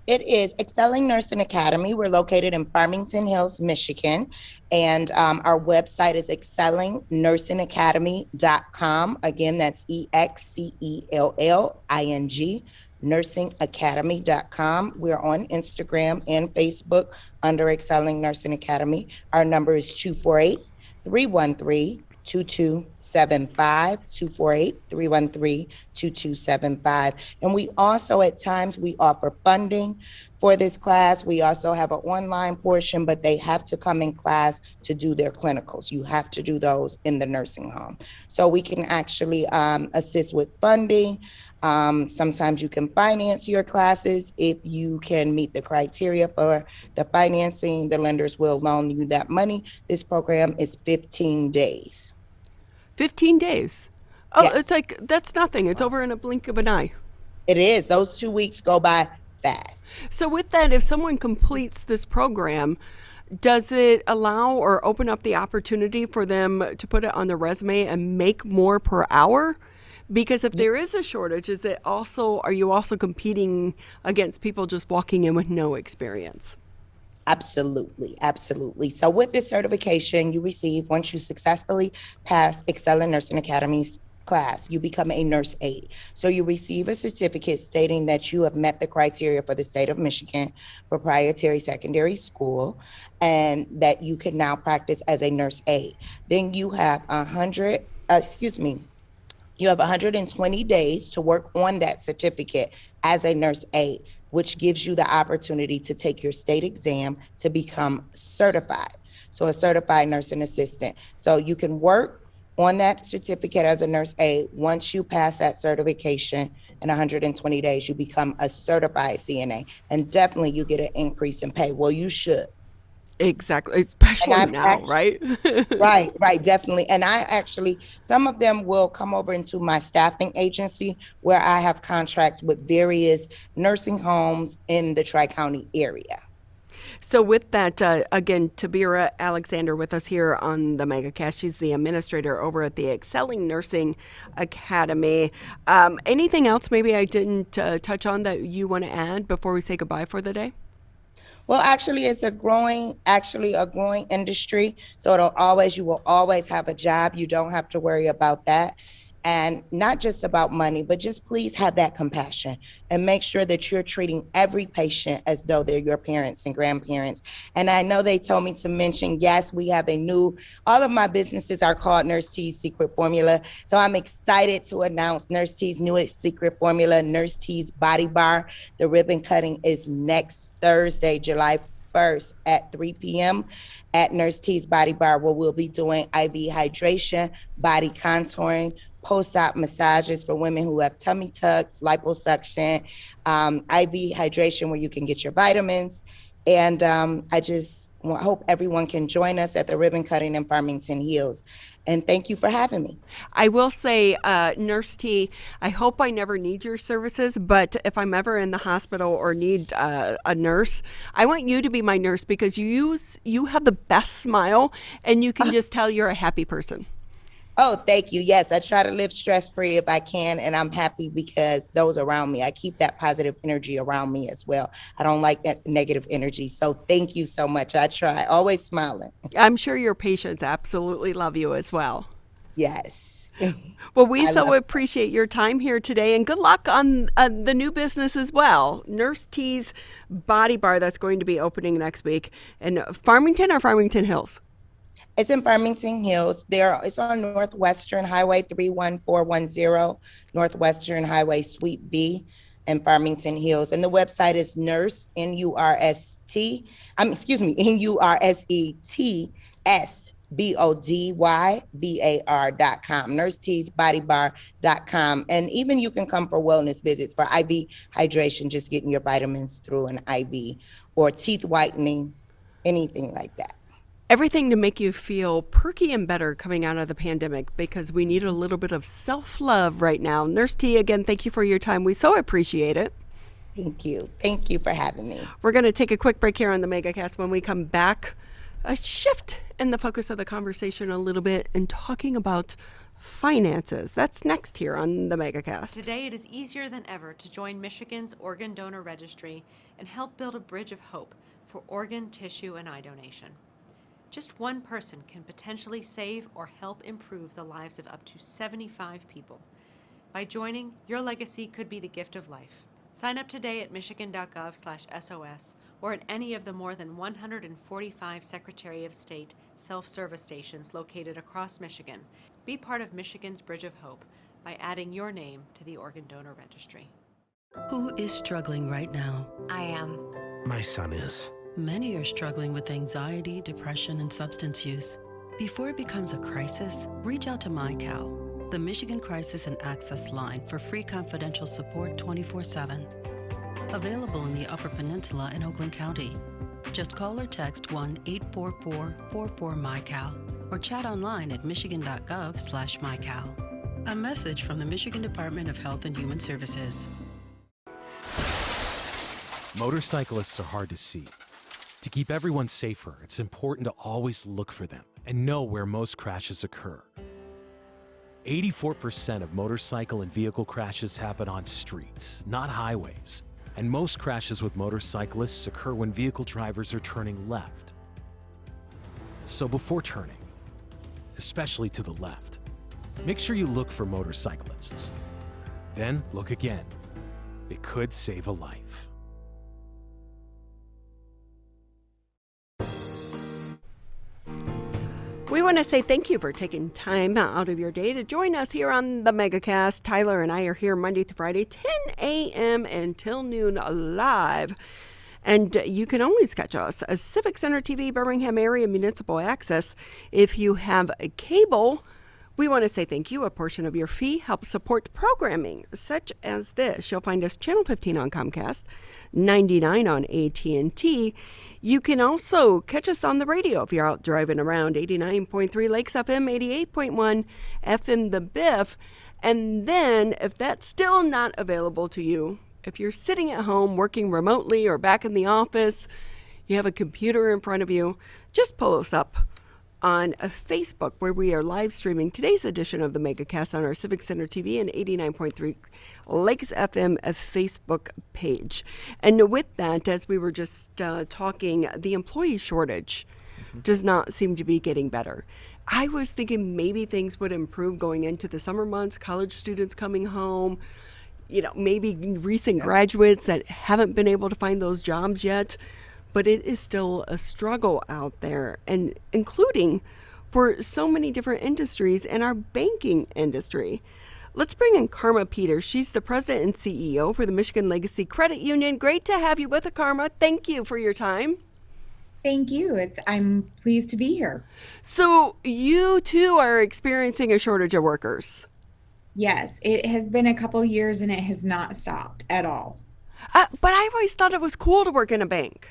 It is Excelling Nursing Academy. We're located in Farmington Hills, Michigan. And our website is excellingnursingacademy.com. Again, that's EXCELLING, nursingacademy.com. We're on Instagram and Facebook under Excelling Nursing Academy. Our number is 248-313-2275, 248-313-2275. And we also, at times, we offer funding for this class. We also have an online portion, but they have to come in class to do their clinicals. You have to do those in the nursing home. So we can actually assist with funding. Sometimes you can finance your classes if you can meet the criteria for the financing. The lenders will loan you that money. This program is 15 days. 15 days. Oh, Yes. It's like, that's nothing. It's over in a blink of an eye. It is. Those 2 weeks go by fast. So with that, if someone completes this program, does it allow or open up the opportunity for them to put it on their resume and make more per hour? Because if there is a shortage, are you also competing against people just walking in with no experience? Absolutely, absolutely. So with this certification you receive, once you successfully pass Excelling Nursing Academy's class, you become a nurse aide. So you receive a certificate stating that you have met the criteria for the state of Michigan proprietary secondary school, and that you can now practice as a nurse aide. Then you have 120 days to work on that certificate as a nurse aide, which gives you the opportunity to take your state exam to become certified. So a certified nursing assistant. So you can work on that certificate as a nurse aide. Once you pass that certification in 120 days, you become a certified CNA, and definitely you get an increase in pay. Well, you should. Exactly, especially now, right? Right, definitely. And some of them will come over into my staffing agency, where I have contracts with various nursing homes in the Tri-County area. So with that, again, Teberah Alexander with us here on the Megacast. She's the administrator over at the Excelling Nursing Academy. Anything else maybe I didn't touch on that you want to add before we say goodbye for the day? Well, actually, it's a growing industry. So you will always have a job. You don't have to worry about that. And not just about money, but just please have that compassion and make sure that you're treating every patient as though they're your parents and grandparents. And I know they told me to mention, yes, we have all of my businesses are called Nurse T's Secret Formula. So I'm excited to announce Nurse T's newest secret formula, Nurse T's Body Bar. The ribbon cutting is next Thursday, July 1st at 3 p.m. at Nurse T's Body Bar, where we'll be doing IV hydration, body contouring, post-op massages for women who have tummy tucks, liposuction, IV hydration where you can get your vitamins. And I just hope everyone can join us at the ribbon cutting in Farmington Hills. And thank you for having me. I will say, Nurse T, I hope I never need your services, but if I'm ever in the hospital or need a nurse, I want you to be my nurse because you have the best smile and you can just tell you're a happy person. Oh, thank you. Yes, I try to live stress-free if I can, and I'm happy because those around me, I keep that positive energy around me as well. I don't like that negative energy. So thank you so much. I try, always smiling. I'm sure your patients absolutely love you as well. Yes. Well, we so appreciate your time here today, and good luck on the new business as well. Nurse T's Body Bar that's going to be opening next week in Farmington or Farmington Hills? It's in Farmington Hills. It's on Northwestern Highway 31410, Northwestern Highway Suite B in Farmington Hills. And the website is NurseTSBODYBAR.com, NurseTsBodyBar.com. And even you can come for wellness visits for IV hydration, just getting your vitamins through an IV, or teeth whitening, anything like that. Everything to make you feel perky and better coming out of the pandemic, because we need a little bit of self-love right now. Nurse T, again, thank you for your time. We so appreciate it. Thank you. Thank you for having me. We're going to take a quick break here on the Megacast. When we come back, a shift in the focus of the conversation a little bit and talking about finances. That's next here on the Megacast. Today, it is easier than ever to join Michigan's Organ Donor Registry and help build a bridge of hope for organ, tissue, and eye donation. Just one person can potentially save or help improve the lives of up to 75 people. By joining, your legacy could be the gift of life. Sign up today at michigan.gov/SOS or at any of the more than 145 Secretary of State self-service stations located across Michigan. Be part of Michigan's Bridge of Hope by adding your name to the Organ Donor Registry. Who is struggling right now? I am. My son is. Many are struggling with anxiety, depression, and substance use. Before it becomes a crisis, reach out to MyCal, the Michigan Crisis and Access Line, for free confidential support 24/7. Available in the Upper Peninsula and Oakland County. Just call or text 1-844-44-MyCal or chat online at michigan.gov/MyCal. A message from the Michigan Department of Health and Human Services. Motorcyclists are hard to see. To keep everyone safer, it's important to always look for them and know where most crashes occur. 84% of motorcycle and vehicle crashes happen on streets, not highways. And most crashes with motorcyclists occur when vehicle drivers are turning left. So before turning, especially to the left, make sure you look for motorcyclists. Then look again. It could save a life. We want to say thank you for taking time out of your day to join us here on the Megacast. Tyler and I are here Monday through Friday, 10 a.m. until noon live. And you can always catch us as Civic Center TV, Birmingham area municipal access. If you have a cable, we want to say thank you. A portion of your fee helps support programming such as this. You'll find us Channel 15 on Comcast, 99 on AT&T. You can also catch us on the radio if you're out driving around, 89.3 Lakes FM, 88.1 FM The Biff. And then if that's still not available to you, if you're sitting at home working remotely or back in the office, you have a computer in front of you, just pull us up on Facebook, where we are live streaming today's edition of the Megacast on our Civic Center TV and 89.3 Lakes FM Facebook page. And with that, as we were just talking, the employee shortage does not seem to be getting better. I was thinking maybe things would improve going into the summer months, college students coming home, maybe recent graduates that haven't been able to find those jobs yet. But it is still a struggle out there, and including for so many different industries in our banking industry. Let's bring in Carma Peters. She's the president and CEO for the Michigan Legacy Credit Union. Great to have you with us, Carma. Thank you for your time. Thank you. I'm pleased to be here. So you too are experiencing a shortage of workers. Yes, it has been a couple years and it has not stopped at all. But I always thought it was cool to work in a bank.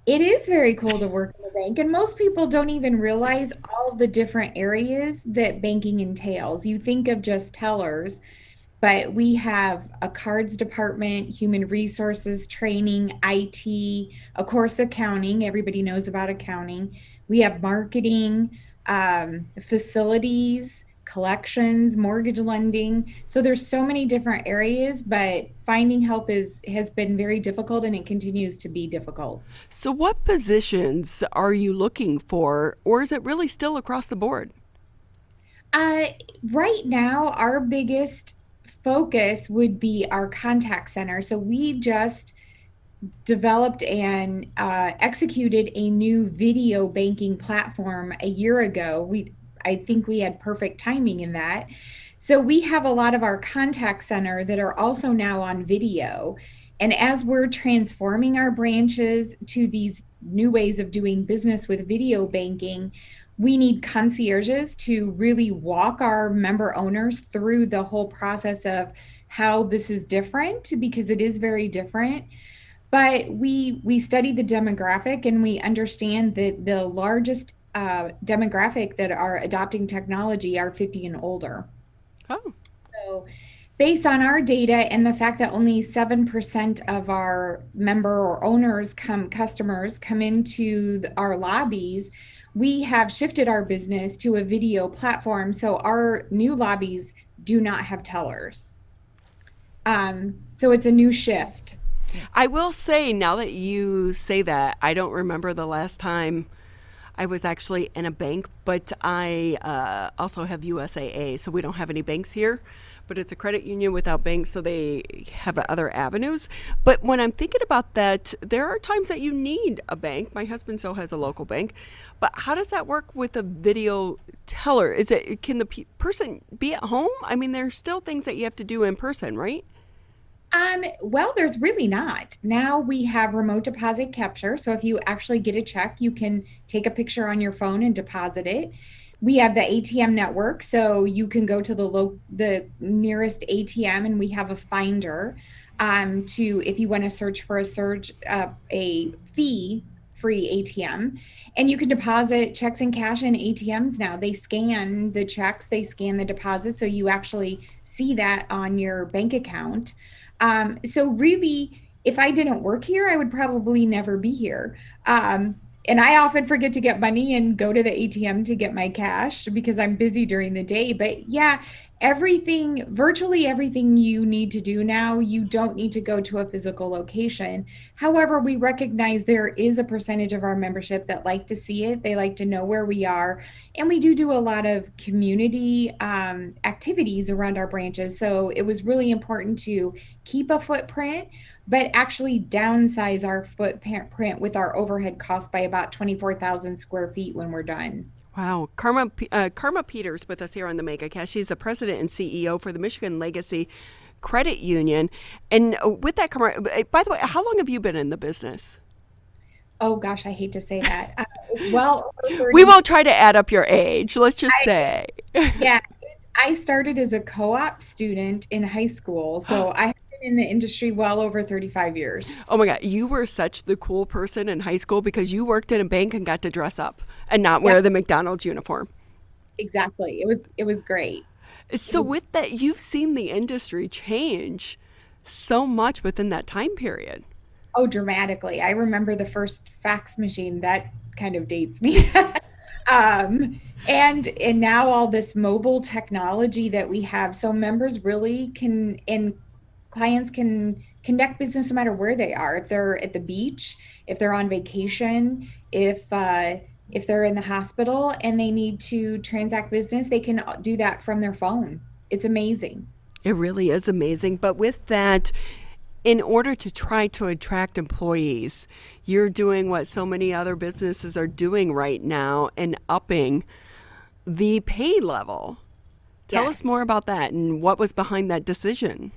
It is very cool to work in a bank, and most people don't even realize all of the different areas that banking entails. You think of just tellers, but we have a cards department, human resources, training, IT, of course, accounting. Everybody knows about accounting. We have marketing, facilities, collections, mortgage lending. So there's so many different areas, but finding help has been very difficult, and it continues to be difficult. So what positions are you looking for, or is it really still across the board? Right now, our biggest focus would be our contact center. So we just developed and executed a new video banking platform a year ago. I think we had perfect timing in that. So we have a lot of our contact center that are also now on video. And as we're transforming our branches to these new ways of doing business with video banking, we need concierges to really walk our member owners through the whole process of how this is different, because it is very different. But we study the demographic, and we understand that the largest demographic that are adopting technology are 50 and older. Oh. So based on our data and the fact that only 7% of our member or customers come into our lobbies, we have shifted our business to a video platform. So our new lobbies do not have tellers. So it's a new shift. I will say, now that you say that, I don't remember the last time I was actually in a bank, but I also have USAA, so we don't have any banks here, but it's a credit union without banks, so they have other avenues. But when I'm thinking about that, there are times that you need a bank. My husband still has a local bank, but how does that work with a video teller? Can the person be at home? I mean, there's still things that you have to do in person, right? Well, there's really not. Now we have remote deposit capture. So if you actually get a check, you can take a picture on your phone and deposit it. We have the ATM network, so you can go to the nearest ATM, and we have a finder if you want to search for a fee-free ATM, and you can deposit checks and cash in ATMs now. They scan the checks, they scan the deposits, so you actually see that on your bank account. So really, if I didn't work here, I would probably never be here. And I often forget to get money and go to the ATM to get my cash because I'm busy during the day. But yeah, virtually everything you need to do now, you don't need to go to a physical location. However, we recognize there is a percentage of our membership that like to see it. They like to know where we are. And we do a lot of community activities around our branches. So it was really important to keep a footprint, but actually downsize our footprint with our overhead costs by about 24,000 square feet when we're done. Wow. Carma Peters with us here on the Megacast. She's the president and CEO for the Michigan Legacy Credit Union. And with that, Carma, by the way, how long have you been in the business? Oh, gosh, I hate to say that. Well, we won't try to add up your age. Let's just say. Yeah. I started as a co-op student in high school. So I have been in the industry well over 35 years. Oh my God. You were such the cool person in high school because you worked in a bank and got to dress up and not wear the McDonald's uniform. Exactly. It was great. So with that, you've seen the industry change so much within that time period. Oh, dramatically. I remember the first fax machine. That kind of dates me. And now all this mobile technology that we have, so members really can, and clients can conduct business no matter where they are. If they're at the beach, if they're on vacation, if If they're in the hospital and they need to transact business, they can do that from their phone. It's amazing. It really is amazing. But with that, in order to try to attract employees, you're doing what so many other businesses are doing right now and upping the pay level. Tell us more about that and what was behind that decision.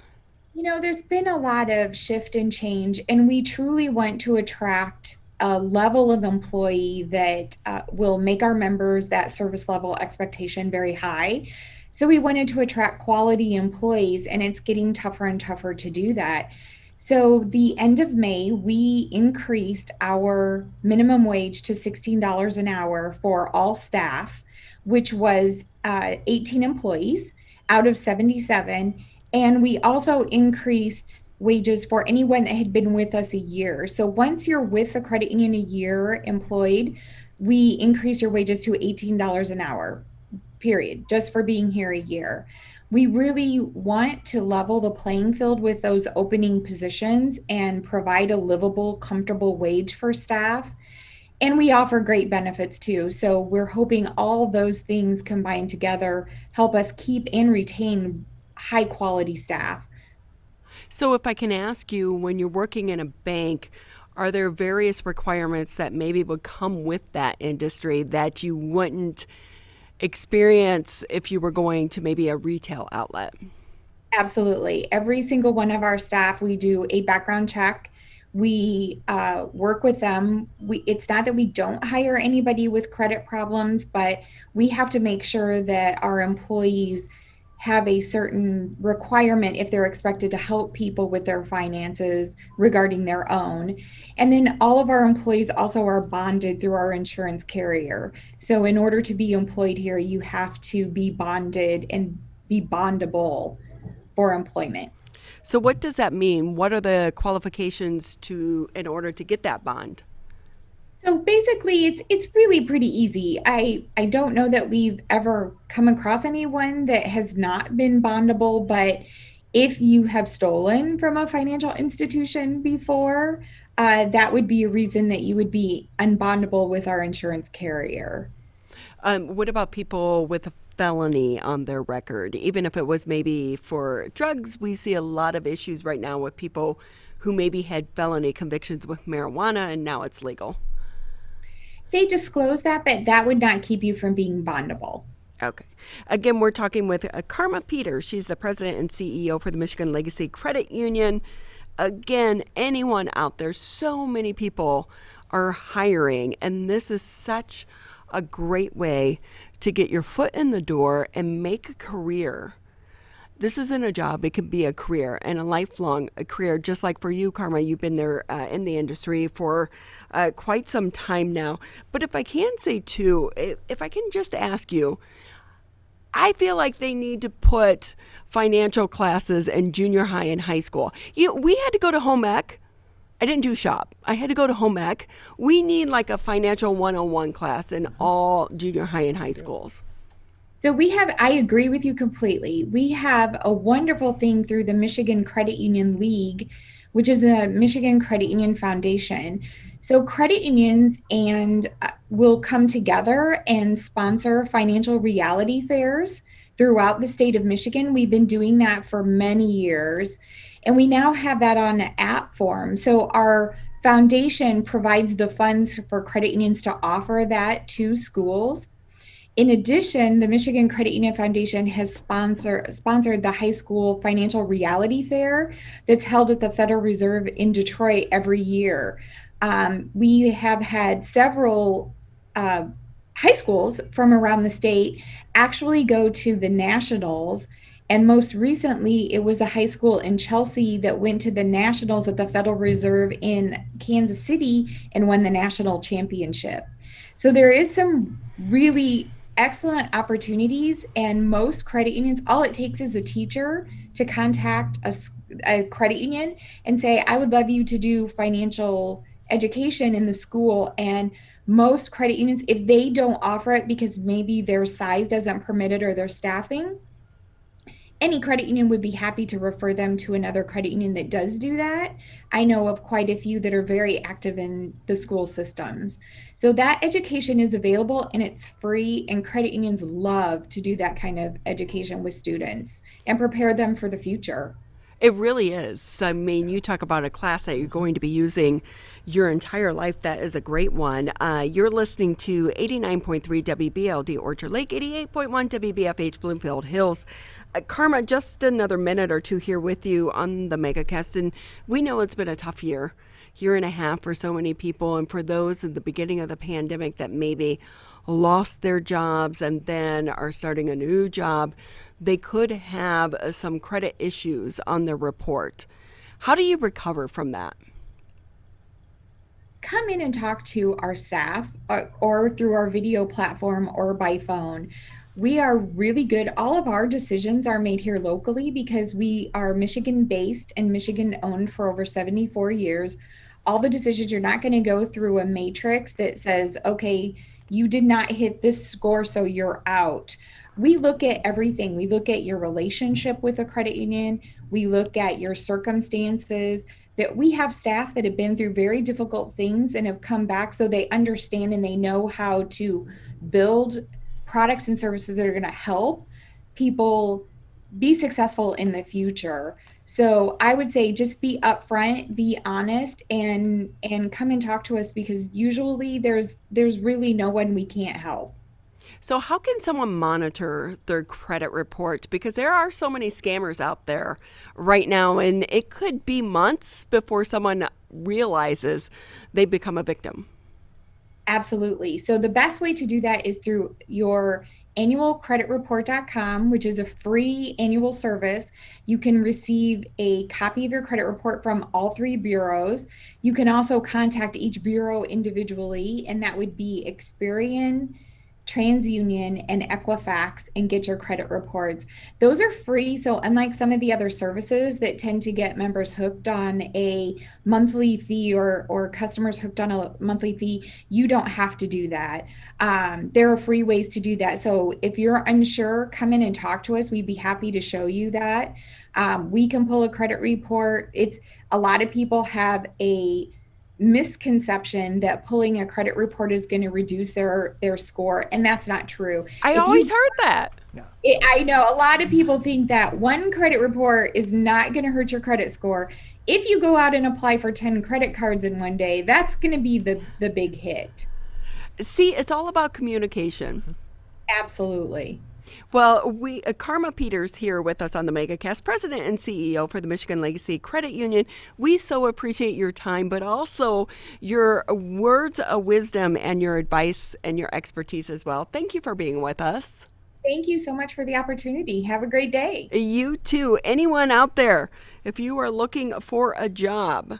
You know, there's been a lot of shift and change, and we truly want to attract a level of employee that will make our members that service level expectation very high. So we wanted to attract quality employees, and it's getting tougher and tougher to do that. So the end of May, we increased our minimum wage to $16 an hour for all staff, which was 18 employees out of 77. And we also increased wages for anyone that had been with us a year. So once you're with the credit union a year employed, we increase your wages to $18 an hour, period, just for being here a year. We really want to level the playing field with those opening positions and provide a livable, comfortable wage for staff. And we offer great benefits too. So we're hoping all of those things combined together help us keep and retain high quality staff. So if I can ask you, when you're working in a bank, are there various requirements that maybe would come with that industry that you wouldn't experience if you were going to maybe a retail outlet? Absolutely. Every single one of our staff, we do a background check. We work with them. It's not that we don't hire anybody with credit problems, but we have to make sure that our employees have a certain requirement if they're expected to help people with their finances regarding their own. And then all of our employees also are bonded through our insurance carrier. So in order to be employed here, you have to be bonded and be bondable for employment. So what does that mean? What are the qualifications in order to get that bond? So basically, it's really pretty easy. I don't know that we've ever come across anyone that has not been bondable, but if you have stolen from a financial institution before, that would be a reason that you would be unbondable with our insurance carrier. What about people with a felony on their record? Even if it was maybe for drugs, we see a lot of issues right now with people who maybe had felony convictions with marijuana and now it's legal. They disclose that, but that would not keep you from being bondable. Okay. Again, we're talking with Carma Peters. She's the president and CEO for the Michigan Legacy Credit Union. Again, anyone out there, so many people are hiring, and this is such a great way to get your foot in the door and make a career. This isn't a job, it can be a career and a lifelong career, just like for you, Carma. You've been there in the industry for quite some time now. But if I can say too, if I can just ask you, I feel like they need to put financial classes in junior high and high school. We had to go to home ec. I didn't do shop. I had to go to home ec. We need like a financial 101 class in all junior high and high schools. So I agree with you completely. We have a wonderful thing through the Michigan Credit Union League, which is the Michigan Credit Union Foundation. So credit unions will come together and sponsor financial reality fairs throughout the state of Michigan. We've been doing that for many years, and we now have that on app form. So our foundation provides the funds for credit unions to offer that to schools. In addition, the Michigan Credit Union Foundation has sponsored the high school financial reality fair that's held at the Federal Reserve in Detroit every year. We have had several high schools from around the state actually go to the nationals. And most recently, it was the high school in Chelsea that went to the nationals at the Federal Reserve in Kansas City and won the national championship. So there is some really excellent opportunities, and most credit unions, all it takes is a teacher to contact a credit union and say, I would love you to do financial education in the school. And most credit unions, if they don't offer it because maybe their size doesn't permit it or their staffing, any credit union would be happy to refer them to another credit union that does do that. I know of quite a few that are very active in the school systems. So that education is available and it's free, and credit unions love to do that kind of education with students and prepare them for the future. It really is. I mean, you talk about a class that you're going to be using your entire life. That is a great one. You're listening to 89.3 WBLD Orchard Lake, 88.1 WBFH Bloomfield Hills. Carma, just another minute or two here with you on the Megacast. And we know it's been a tough year and a half for so many people. And for those at the beginning of the pandemic that maybe lost their jobs and then are starting a new job, they could have some credit issues on their report. How do you recover from that? Come in and talk to our staff or through our video platform or by phone. We are really good. All of our decisions are made here locally because we are Michigan based and Michigan owned for over 74 years. All the decisions, you're not going to go through a matrix that says, okay, you did not hit this score, so you're out. We look at everything. We look at your relationship with a credit union. We look at your circumstances. That we have staff that have been through very difficult things and have come back, so they understand and they know how to build products and services that are going to help people be successful in the future. So I would say just be upfront, be honest, and come and talk to us, because usually there's really no one we can't help. So how can someone monitor their credit report? Because there are so many scammers out there right now, and it could be months before someone realizes they become a victim. Absolutely. So the best way to do that is through your annualcreditreport.com, which is a free annual service. You can receive a copy of your credit report from all three bureaus. You can also contact each bureau individually, and that would be Experian, TransUnion, and Equifax, and get your credit reports. Those are free. So unlike some of the other services that tend to get members hooked on a monthly fee or customers hooked on a monthly fee, you don't have to do that. There are free ways to do that. So if you're unsure, come in and talk to us. We'd be happy to show you that. We can pull a credit report. A lot of people have a misconception that pulling a credit report is going to reduce their score, and that's not true. I always heard that. I know a lot of people think that one credit report is not going to hurt your credit score. If you go out and apply for 10 credit cards in one day, that's going to be the big hit. See, it's all about communication. Absolutely. Well, Carma Peters here with us on the Megacast, President and CEO for the Michigan Legacy Credit Union. We so appreciate your time, but also your words of wisdom and your advice and your expertise as well. Thank you for being with us. Thank you so much for the opportunity. Have a great day. You too. Anyone out there, if you are looking for a job,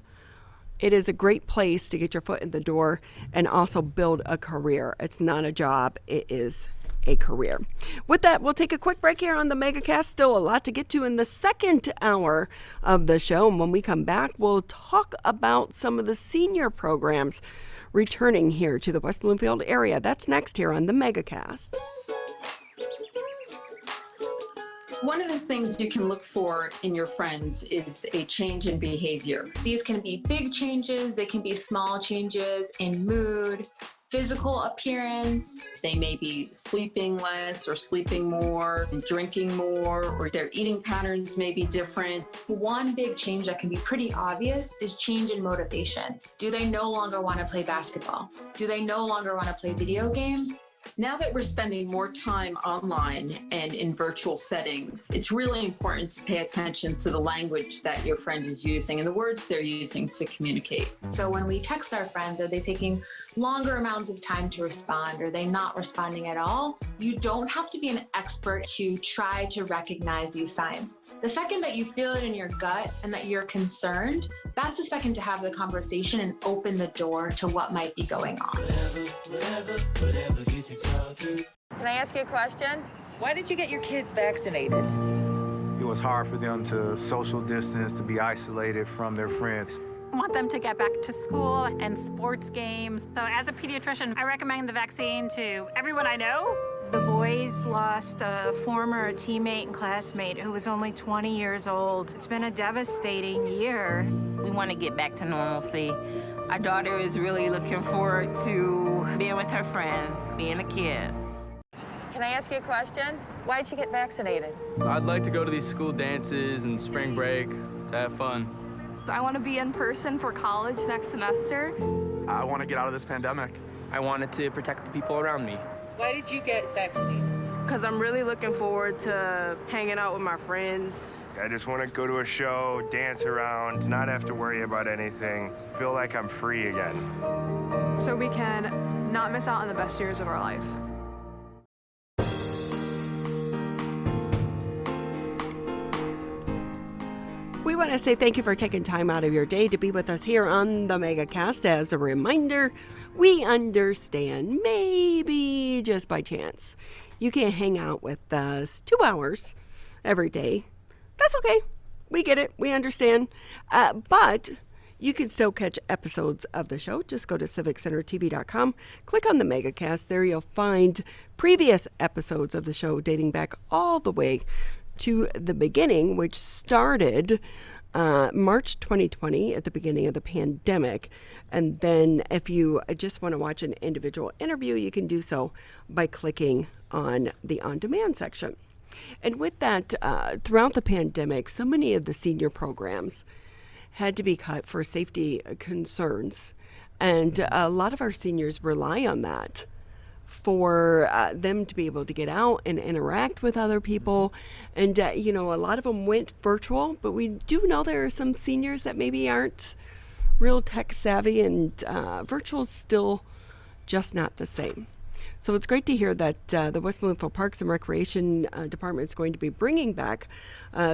it is a great place to get your foot in the door and also build a career. It's not a job, it is a career. With that, we'll take a quick break here on the Megacast. Still a lot to get to in the second hour of the show. And when we come back, we'll talk about some of the senior programs returning here to the West Bloomfield area. That's next here on the Megacast. One of the things you can look for in your friends is a change in behavior. These can be big changes, they can be small changes in mood, physical appearance. They may be sleeping less or sleeping more, drinking more, or their eating patterns may be different. One big change that can be pretty obvious is change in motivation. Do they no longer want to play basketball? Do they no longer want to play video games? Now that we're spending more time online and in virtual settings, it's really important to pay attention to the language that your friend is using and the words they're using to communicate. So when we text our friends, are they taking longer amounts of time to respond? Are they not responding at all? You don't have to be an expert to try to recognize these signs. The second that you feel it in your gut and that you're concerned, that's the second to have the conversation and open the door to what might be going on. Whatever gets you talking. Can I ask you a question? Why did you get your kids vaccinated? It was hard for them to social distance, to be isolated from their friends. I want them to get back to school and sports games. So as a pediatrician, I recommend the vaccine to everyone I know. The boys lost a former teammate and classmate who was only 20 years old. It's been a devastating year. We want to get back to normalcy. Our daughter is really looking forward to being with her friends, being a kid. Can I ask you a question? Why did you get vaccinated? I'd like to go to these school dances and spring break to have fun. I want to be in person for college next semester. I want to get out of this pandemic. I wanted to protect the people around me. Why did you get vaccinated? Because I'm really looking forward to hanging out with my friends. I just want to go to a show, dance around, not have to worry about anything, feel like I'm free again. So we can not miss out on the best years of our life. We want to say thank you for taking time out of your day to be with us here on the Megacast. As a reminder, we understand maybe just by chance you can't hang out with us 2 hours every day. That's okay. We get it. We understand. But you can still catch episodes of the show. Just go to civiccentertv.com, click on the Megacast. There you'll find previous episodes of the show dating back all the way to the beginning, which started March 2020 at the beginning of the pandemic. And then if you just want to watch an individual interview, you can do so by clicking on the on-demand section. And with that, throughout the pandemic, so many of the senior programs had to be cut for safety concerns. And a lot of our seniors rely on that for them to be able to get out and interact with other people. And, a lot of them went virtual, but we do know there are some seniors that maybe aren't real tech savvy, and virtual is still just not the same. So it's great to hear that the West Bloomfield Parks and Recreation Department is going to be bringing back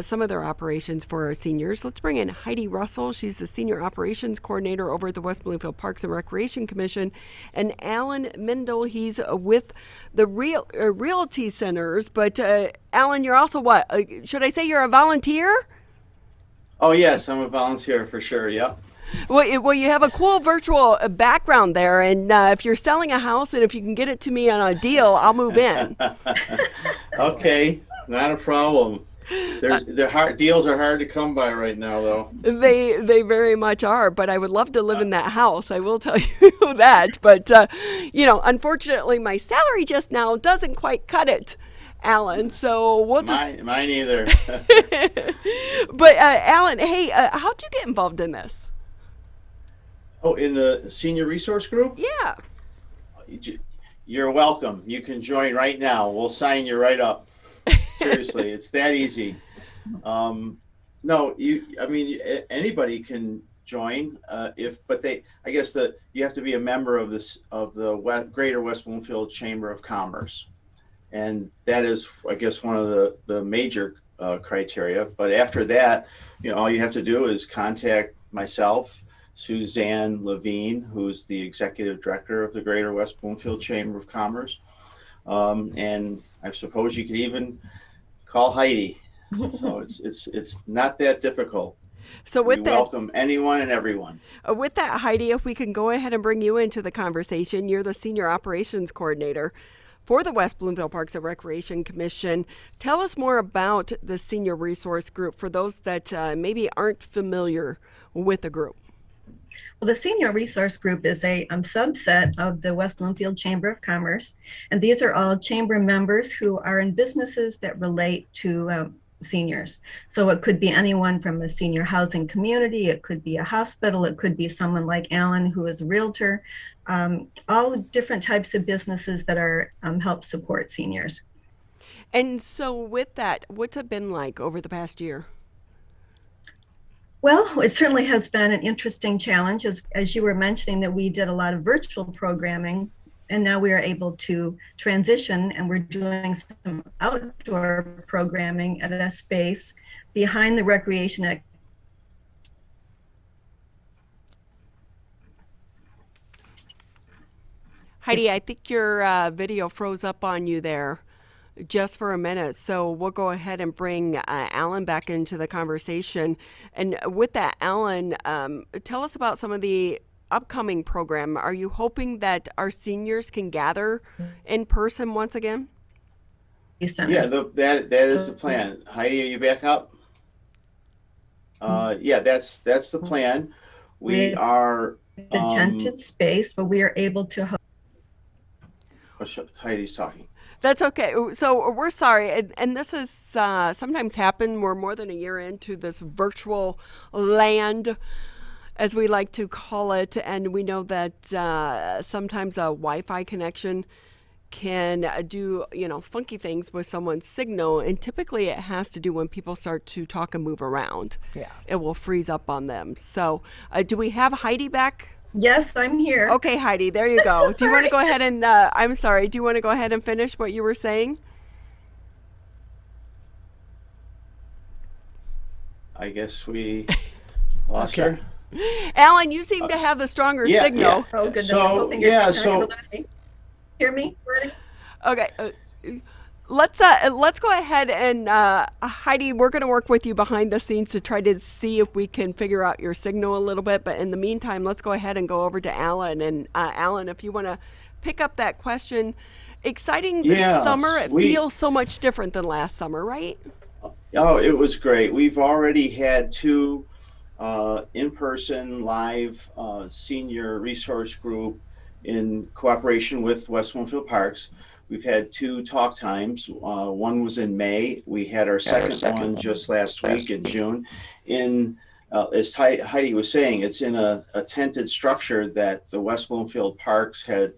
some of their operations for our seniors. Let's bring in Heidi Russell. She's the Senior Operations Coordinator over at the West Bloomfield Parks and Recreation Commission. And Allan Mindell, he's with the Realty Centers. But Allan, you're also what? Should I say you're a volunteer? Oh, yes, I'm a volunteer for sure, yep. Well, you have a cool virtual background there, and if you're selling a house and if you can get it to me on a deal, I'll move in. Okay, not a problem. Deals are hard to come by right now, though. They very much are, but I would love to live in that house. I will tell you that. But, unfortunately, my salary just now doesn't quite cut it, Allan, so we'll just... Mine either. But, Allan, hey, how'd you get involved in this? Oh, in the senior resource group? Yeah. You're welcome. You can join right now. We'll sign you right up. Seriously, it's that easy. Anybody can join you have to be a member of the Greater West Bloomfield Chamber of Commerce. And that is, I guess, one of the major criteria. But after that, all you have to do is contact myself, Suzanne Levine, who's the executive director of the Greater West Bloomfield Chamber of Commerce. And I suppose you could even call Heidi. So it's not that difficult. So we welcome anyone and everyone. With that, Heidi, if we can go ahead and bring you into the conversation, you're the Senior Operations Coordinator for the West Bloomfield Parks and Recreation Commission. Tell us more about the Senior Resource Group for those that maybe aren't familiar with the group. Well, the Senior Resource Group is a subset of the West Bloomfield Chamber of Commerce, and these are all chamber members who are in businesses that relate to seniors. So it could be anyone from a senior housing community, it could be a hospital, it could be someone like Allan who is a realtor, all different types of businesses that are help support seniors. And so with that, what's it been like over the past year? Well, it certainly has been an interesting challenge, as you were mentioning, that we did a lot of virtual programming, and now we are able to transition, and we're doing some outdoor programming at a space behind the recreation. Heidi, I think your video froze up on you there just for a minute, so we'll go ahead and bring Allan back into the conversation. And with that, Allan, tell us about some of the upcoming program. Are you hoping that our seniors can gather in person once again? centers. Yeah, that is the plan. Heidi, are you back up? Yeah, that's the plan. We are the tented space, but we are able to Heidi's talking. That's okay. So we're sorry. And this has sometimes happened. We're more than a year into this virtual land, as we like to call it. And we know that sometimes a Wi-Fi connection can do, funky things with someone's signal. And typically it has to do when people start to talk and move around. Yeah. It will freeze up on them. So do we have Heidi back? Yes, I'm here. Okay, Heidi, there you go. Do you want to go ahead and, I'm sorry, do you want to go ahead and finish what you were saying? I guess we lost her. Allan, you seem to have the stronger signal. Yeah. Oh, goodness. So, Hear me? Ready? Okay. Let's go ahead and Heidi, we're going to work with you behind the scenes to try to see if we can figure out your signal a little bit. But in the meantime, let's go ahead and go over to Allan. And Allan, if you want to pick up that question, exciting this summer. It feels so much different than last summer, right? Oh, it was great. We've already had 2 in-person live senior resource group in cooperation with West Bloomfield Parks. We've had 2 talk times. One was in May. We had our second one just last week in June. As Heidi was saying, it's in a tented structure that the West Bloomfield Parks had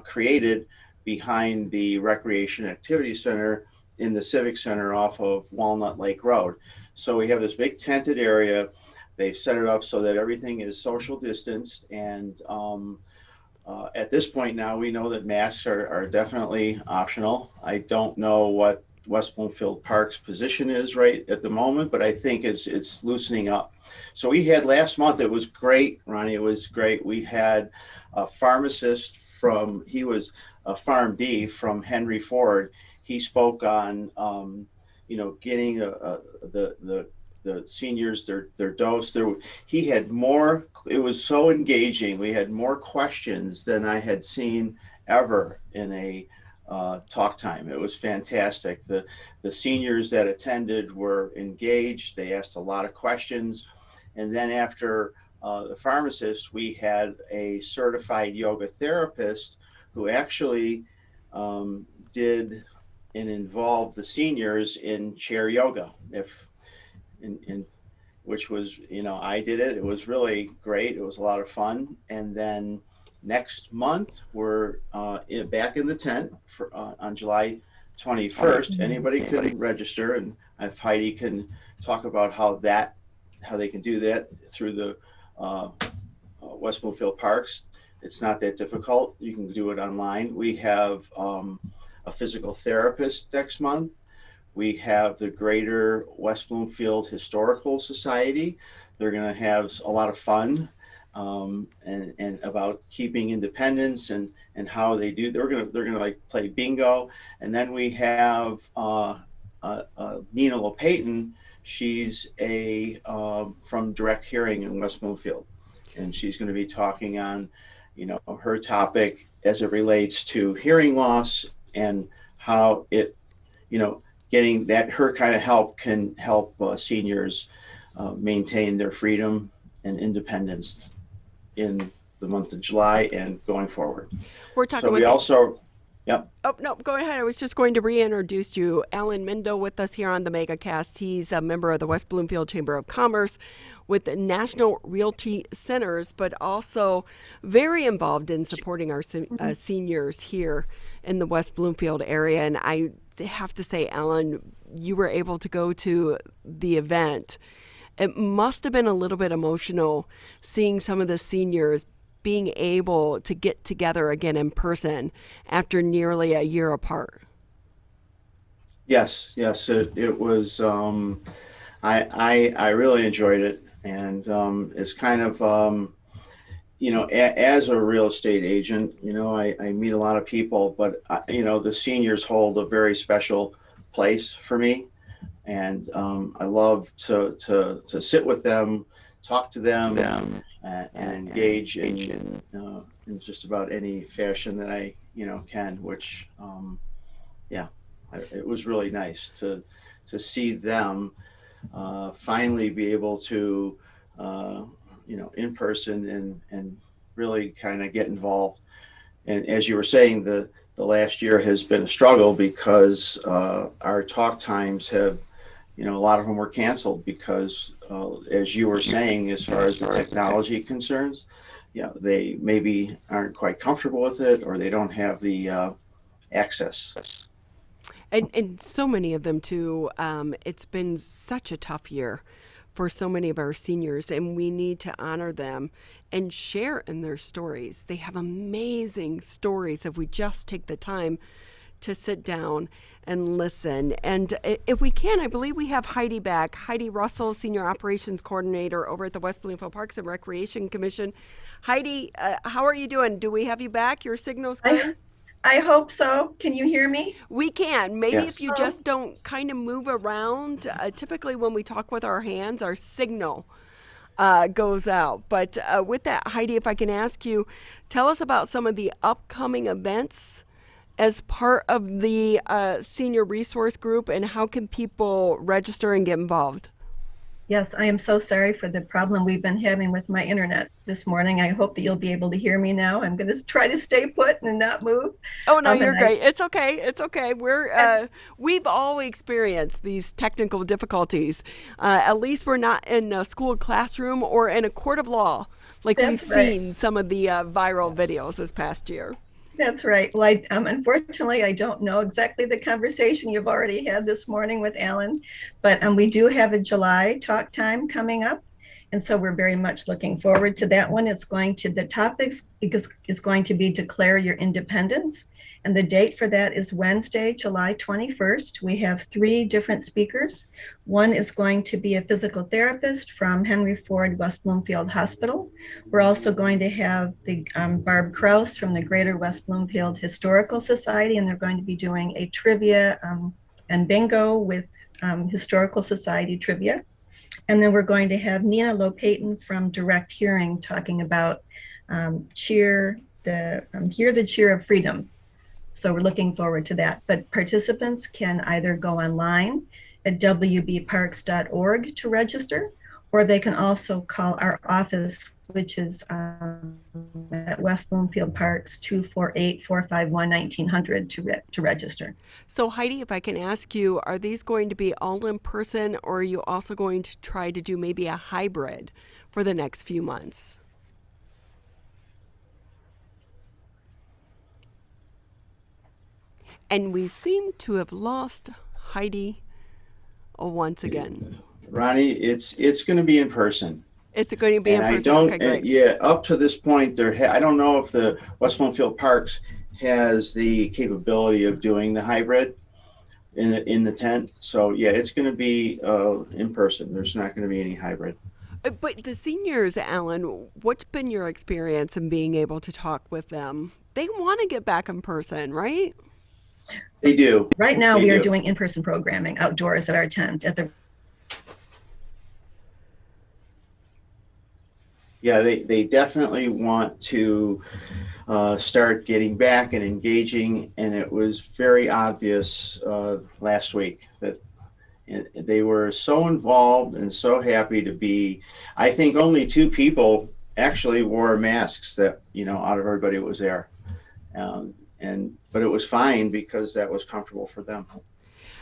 created behind the Recreation Activity Center in the Civic Center off of Walnut Lake Road. So we have this big tented area. They've set it up so that everything is social distanced, and at this point now, we know that masks are definitely optional. I don't know what West Bloomfield Park's position is right at the moment, but I think it's loosening up. So we had last month, it was great, Ronnie, it was great. We had a pharmacist he was a PharmD from Henry Ford. He spoke on, getting the seniors their dose. He had more. It was so engaging. We had more questions than I had seen ever in a talk time. It was fantastic. The seniors that attended were engaged. They asked a lot of questions, and then after the pharmacist, we had a certified yoga therapist who actually did and involved the seniors in chair yoga. Which was, I did it. It was really great. It was a lot of fun. And then next month, we're back in the tent on July 21st. Anybody can register, and if Heidi can talk about how they can do that through the West Bloomfield Parks. It's not that difficult. You can do it online. We have a physical therapist next month. We have the Greater West Bloomfield Historical Society. They're going to have a lot of fun and about keeping independence and how they do. They're going to like play bingo. And then we have Nina LePayton. She's from Direct Hearing in West Bloomfield, and she's going to be talking on her topic as it relates to hearing loss and how it getting that her kind of help can help seniors maintain their freedom and independence in the month of July and going forward. We're talking. So we also, yep. Oh no, go ahead. I was just going to reintroduce you, Allan Mindell, with us here on the Megacast. He's a member of the West Bloomfield Chamber of Commerce with the National Realty Centers, but also very involved in supporting our seniors here in the West Bloomfield area. And I have to say, Allan, you were able to go to the event. It must have been a little bit emotional seeing some of the seniors being able to get together again in person after nearly a year apart. Yes, it was. I really enjoyed it, and it's kind of as a real estate agent, I meet a lot of people, but the seniors hold a very special place for me, and I love to sit with them, talk to them, and engage in just about any fashion that I can. Which, It was really nice to see them finally be able to, in person and really kind of get involved. And as you were saying, the last year has been a struggle because our talk times have, a lot of them were canceled because, as you were saying, as far as the technology concerns, they maybe aren't quite comfortable with it, or they don't have the access. And so many of them too. It's been such a tough year for so many of our seniors, and we need to honor them and share in their stories. They have amazing stories if we just take the time to sit down and listen. And if we can, I believe we have Heidi back. Heidi Russell, Senior Operations Coordinator over at the West Bloomfield Parks and Recreation Commission. Heidi, how are you doing? Do we have you back? Your signal's good? I hope so. Can you hear me? We can. Maybe Yes. if you just don't kind of move around. Typically when we talk with our hands, our signal goes out. But with that, Heidi, if I can ask you, tell us about some of the upcoming events as part of the senior resource group, and how can people register and get involved? Yes, I am so sorry for the problem we've been having with my internet this morning. I hope that you'll be able to hear me now. I'm going to try to stay put and not move. Oh, no, you're great. It's okay. It's okay. We've all experienced these technical difficulties. At least we're not in a school classroom or in a court of law like we've seen some of the viral videos this past year. That's right. Well, unfortunately, I don't know exactly the conversation you've already had this morning with Allan, but we do have a July talk time coming up. And so we're very much looking forward to that one. The topic is going to be Declare Your Independence. And the date for that is Wednesday, July 21st. We have 3 different speakers. One is going to be a physical therapist from Henry Ford West Bloomfield Hospital. We're also going to have the Barb Kraus from the Greater West Bloomfield Historical Society, and they're going to be doing a trivia and bingo with Historical Society trivia. And then we're going to have Nina Lopatin from Direct Hearing talking about Hear the Cheer of Freedom. So we're looking forward to that. But participants can either go online at wbparks.org to register, or they can also call our office, which is at West Bloomfield Parks, 248-451-1900 to register. So Heidi, if I can ask you, are these going to be all in person, or are you also going to try to do maybe a hybrid for the next few months? And we seem to have lost Heidi once again. Ronnie, it's going to be in person. It's going to be in person. Okay, great. Up to this point, I don't know if the West Bloomfield Parks has the capability of doing the hybrid in the tent. So yeah, it's going to be in person. There's not going to be any hybrid. But the seniors, Allan, what's been your experience in being able to talk with them? They want to get back in person, right? They do. Right now, we are doing in-person programming outdoors at our tent at the. Yeah, they definitely want to start getting back and engaging, and it was very obvious last week that they were so involved and so happy to be. I think only 2 people actually wore masks that, out of everybody that was there. But it was fine because that was comfortable for them.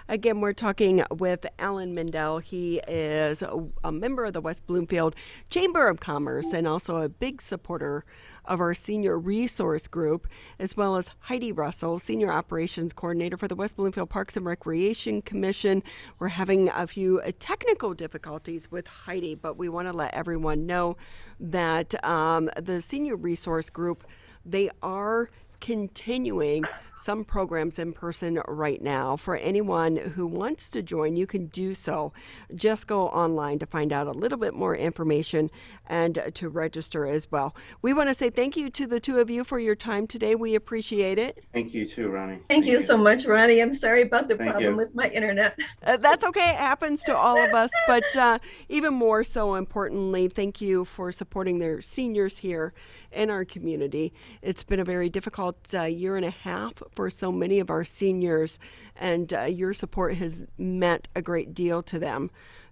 Again, we're talking with Allan Mindell. He is a member of the West Bloomfield Chamber of Commerce and also a big supporter of our senior resource group, as well as Heidi Russell, Senior Operations Coordinator for the West Bloomfield Parks and Recreation Commission. We're having a few technical difficulties with Heidi, but we want to let everyone know that the senior resource group, they are continuing some programs in person right now. For anyone who wants to join, you can do so. Just go online to find out a little bit more information and to register as well. We want to say thank you to the 2 of you for your time today. We appreciate it. Thank you too, Ronnie. Thank you so much, Ronnie. I'm sorry about the problem with my internet. That's okay. It happens to all of us. But even more so importantly, thank you for supporting their seniors here in our community. It's been a very difficult about a year and a half for so many of our seniors, and your support has meant a great deal to them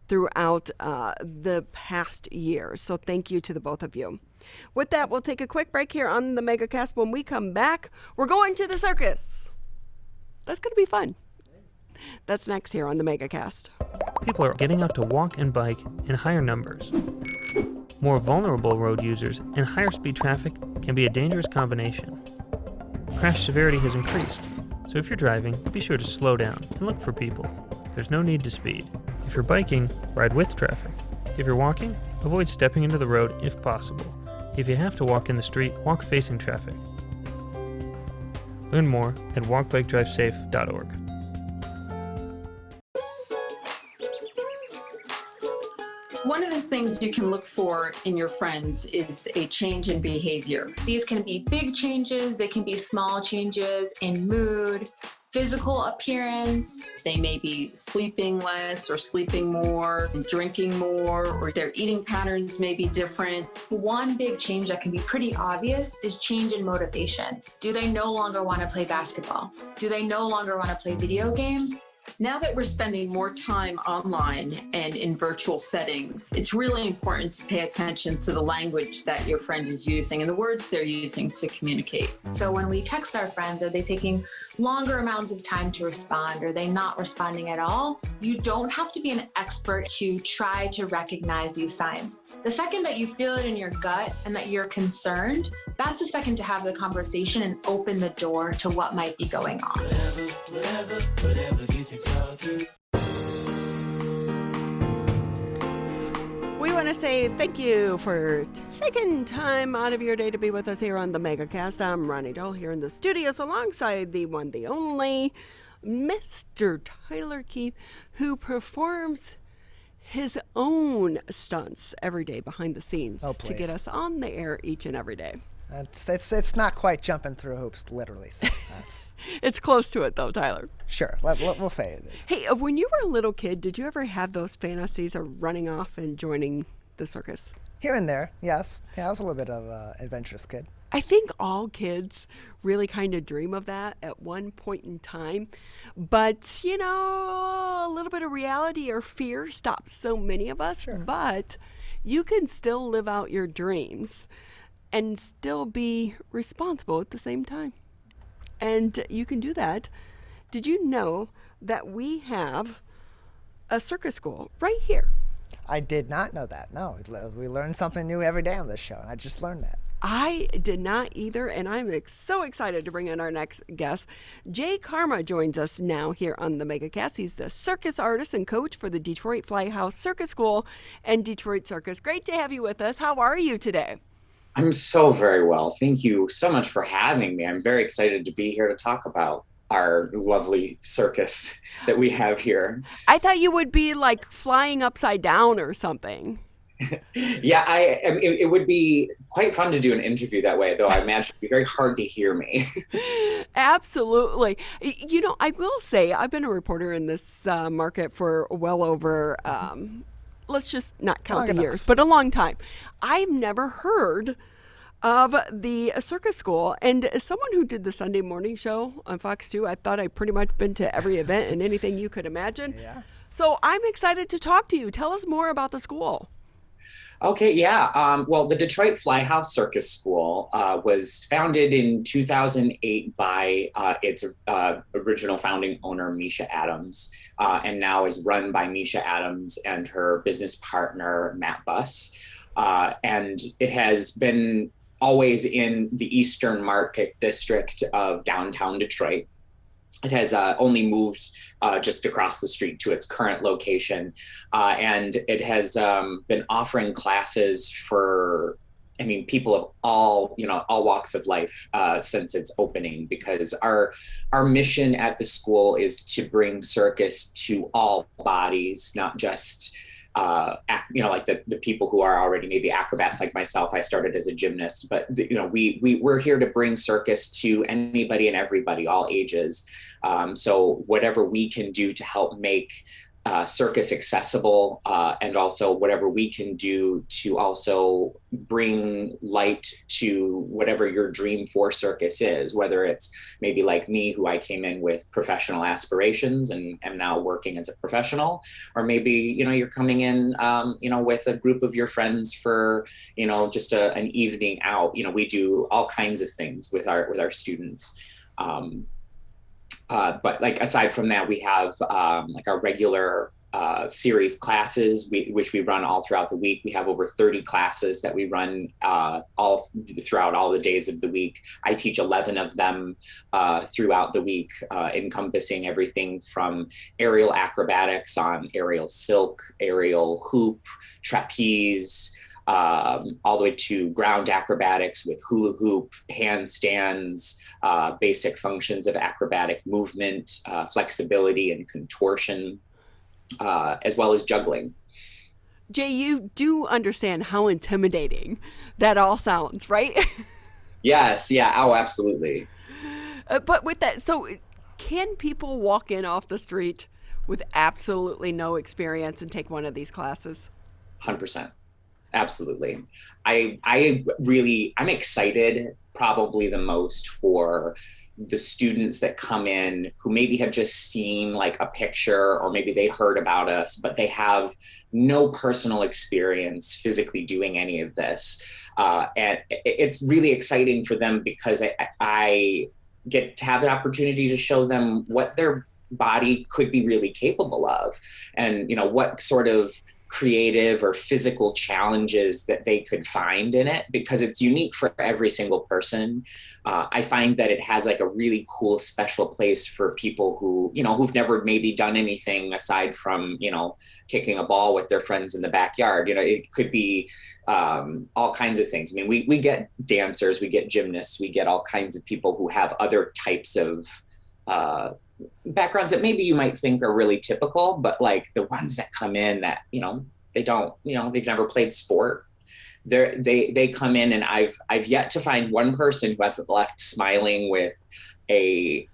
throughout the past year. So thank you to the both of you. With that, we'll take a quick break here on the Megacast. When we come back, we're going to the circus. That's going to be fun. That's next here on the Megacast. People are getting out to walk and bike in higher numbers. More vulnerable road users and higher speed traffic can be a dangerous combination. Crash severity has increased, so if you're driving, be sure to slow down and look for people. There's no need to speed. If you're biking, ride with traffic. If you're walking, avoid stepping into the road if possible. If you have to walk in the street, walk facing traffic. Learn more at walkbikedrivesafe.org. One of the things you can look for in your friends is a change in behavior. These can be big changes, they can be small changes in mood, physical appearance. They may be sleeping less or sleeping more, drinking more, or their eating patterns may be different. One big change that can be pretty obvious is change in motivation. Do they no longer want to play basketball? Do they no longer want to play video games? Now that we're spending more time online and in virtual settings, it's really important to pay attention to the language that your friend is using and the words they're using to communicate. So when we text our friends, are they taking longer amounts of time to respond? Are they not responding at all? You don't have to be an expert to try to recognize these signs. The second that you feel it in your gut and that you're concerned, that's the second to have the conversation and open the door to what might be going on. Whatever gets you talking. We want to say thank you for taking time out of your day to be with us here on the Megacast. I'm Ronnie Dole here in the studios alongside the one, the only, Mr. Tyler Keefe, who performs his own stunts every day behind the scenes to get us on the air each and every day. It's not quite jumping through hoops, literally. So it's close to it, though, Tyler. Sure, we'll say it is. Hey, when you were a little kid, did you ever have those fantasies of running off and joining the circus? Here and there, yes. Yeah, I was a little bit of an adventurous kid. I think all kids really kind of dream of that at one point in time. But, you know, a little bit of reality or fear stops so many of us. Sure. But you can still live out your dreams and still be responsible at the same time. And you can do that. Did you know that we have a circus school right here? I did not know that. No, we learn something new every day on this show, and I just learned that. I did not either, and I'm so excited to bring in our next guest. Jay Carma joins us now here on the Megacast. He's the circus artist and coach for the Detroit Flyhouse Circus School and Detroit Circus. Great to have you with us. How are you today? I'm so very well. Thank you so much for having me. I'm very excited to be here to talk about our lovely circus that we have here. I thought you would be like flying upside down or something. Yeah, it would be quite fun to do an interview that way, though I imagine it would be very hard to hear me. Absolutely. You know, I will say I've been a reporter in this market for well over, let's just not count the years, but a long time. I've never heard of the circus school. And as someone who did the Sunday morning show on Fox 2, I thought I'd pretty much been to every event and anything you could imagine. Yeah. So I'm excited to talk to you. Tell us more about the school. Okay, yeah. Well, the Detroit Flyhouse Circus School was founded in 2008 by its original founding owner, Misha Adams, and now is run by Misha Adams and her business partner, Matt Buss. And it has been always in the Eastern Market District of downtown Detroit. It has only moved just across the street to its current location. And it has been offering classes for, people of all walks of life since its opening, because our mission at the school is to bring circus to all bodies, not just like the people who are already maybe acrobats like myself. I started as a gymnast, but we're here to bring circus to anybody and everybody, all ages. So whatever we can do to help make Circus accessible, and also whatever we can do to also bring light to whatever your dream for Circus is, whether it's maybe like me, who I came in with professional aspirations and am now working as a professional, or maybe, you're coming in, with a group of your friends for, just an evening out. We do all kinds of things with our students. But like, aside from that, we have like our regular series classes, which we run all throughout the week. We have over 30 classes that we run all throughout all the days of the week. I teach 11 of them throughout the week, encompassing everything from aerial acrobatics on aerial silk, aerial hoop, trapeze, all the way to ground acrobatics with hula hoop, handstands, basic functions of acrobatic movement, flexibility and contortion, as well as juggling. Jay, you do understand how intimidating that all sounds, right? Yes. Yeah. Oh, absolutely. But with that, so can people walk in off the street with absolutely no experience and take one of these classes? 100%. Absolutely. I'm excited probably the most for the students that come in who maybe have just seen like a picture, or maybe they heard about us, but they have no personal experience physically doing any of this. And it's really exciting for them because I get to have the opportunity to show them what their body could be really capable of, and what sort of creative or physical challenges that they could find in it, because it's unique for every single person. I find that it has like a really cool special place for people who, who've never maybe done anything aside from, kicking a ball with their friends in the backyard. It could be all kinds of things. I mean, we get dancers, we get gymnasts, we get all kinds of people who have other types of backgrounds that maybe you might think are really typical, but like the ones that come in that, they don't, they've never played sport. They come in, and I've yet to find one person who hasn't left smiling with an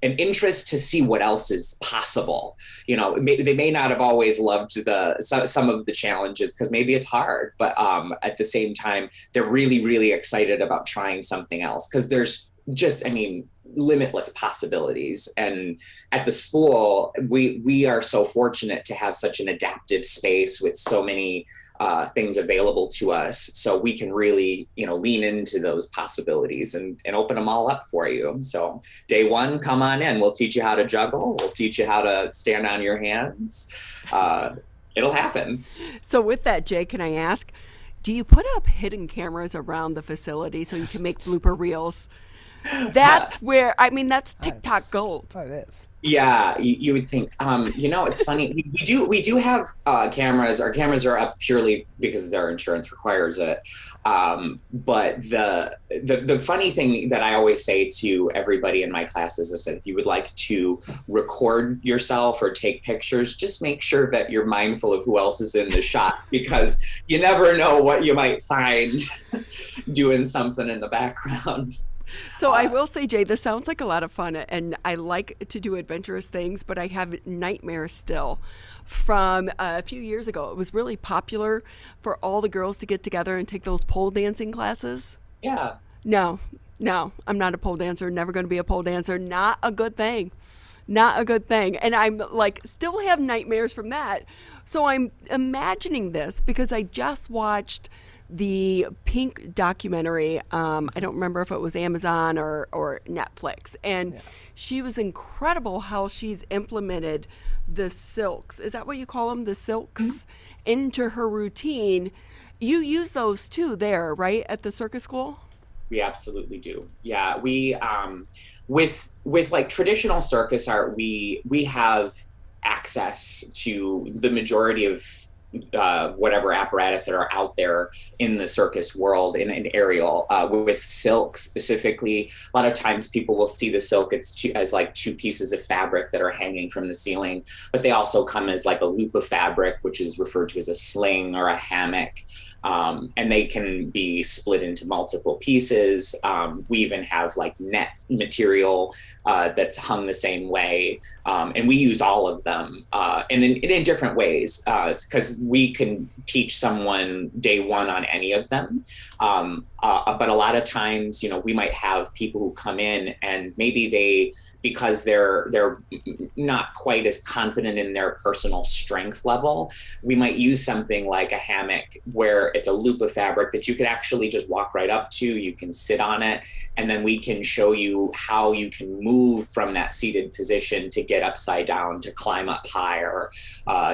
interest to see what else is possible. They may not have always loved some of the challenges because maybe it's hard, but at the same time, they're really, really excited about trying something else, because there's just, limitless possibilities. And at the school, we are so fortunate to have such an adaptive space with so many things available to us, so we can really lean into those possibilities and open them all up for you. So day one, come on in, we'll teach you how to juggle, we'll teach you how to stand on your hands. It'll happen. So with that, Jay, can I ask, do you put up hidden cameras around the facility so you can make blooper reels? That's where, that's TikTok gold. That's what it is. Yeah, you would think. It's funny. We do have cameras. Our cameras are up purely because our insurance requires it. But the funny thing that I always say to everybody in my classes is that if you would like to record yourself or take pictures, just make sure that you're mindful of who else is in the shot, because you never know what you might find doing something in the background. So I will say, Jay, this sounds like a lot of fun, and I like to do adventurous things, but I have nightmares still from a few years ago. It was really popular for all the girls to get together and take those pole dancing classes. Yeah. No, I'm not a pole dancer, never going to be a pole dancer. Not a good thing. Not a good thing. And I'm like, still have nightmares from that. So I'm imagining this because I just watched the Pink documentary. I don't remember if it was Amazon or Netflix. And she was incredible how she's implemented the silks. Is that what you call them? The silks into her routine. You use those too there, right? At the circus school? We absolutely do. Yeah. We, with like traditional circus art, we have access to the majority of whatever apparatus that are out there in the circus world in aerial. With silk specifically, a lot of times people will see the silk as like two pieces of fabric that are hanging from the ceiling, but they also come as like a loop of fabric, which is referred to as a sling or a hammock. And they can be split into multiple pieces. We even have like net material that's hung the same way. And we use all of them and in different ways, because we can teach someone day one on any of them. But a lot of times, we might have people who come in and maybe because they're not quite as confident in their personal strength level, we might use something like a hammock where it's a loop of fabric that you could actually just walk right up to. You can sit on it, and then we can show you how you can move from that seated position to get upside down, to climb up higher,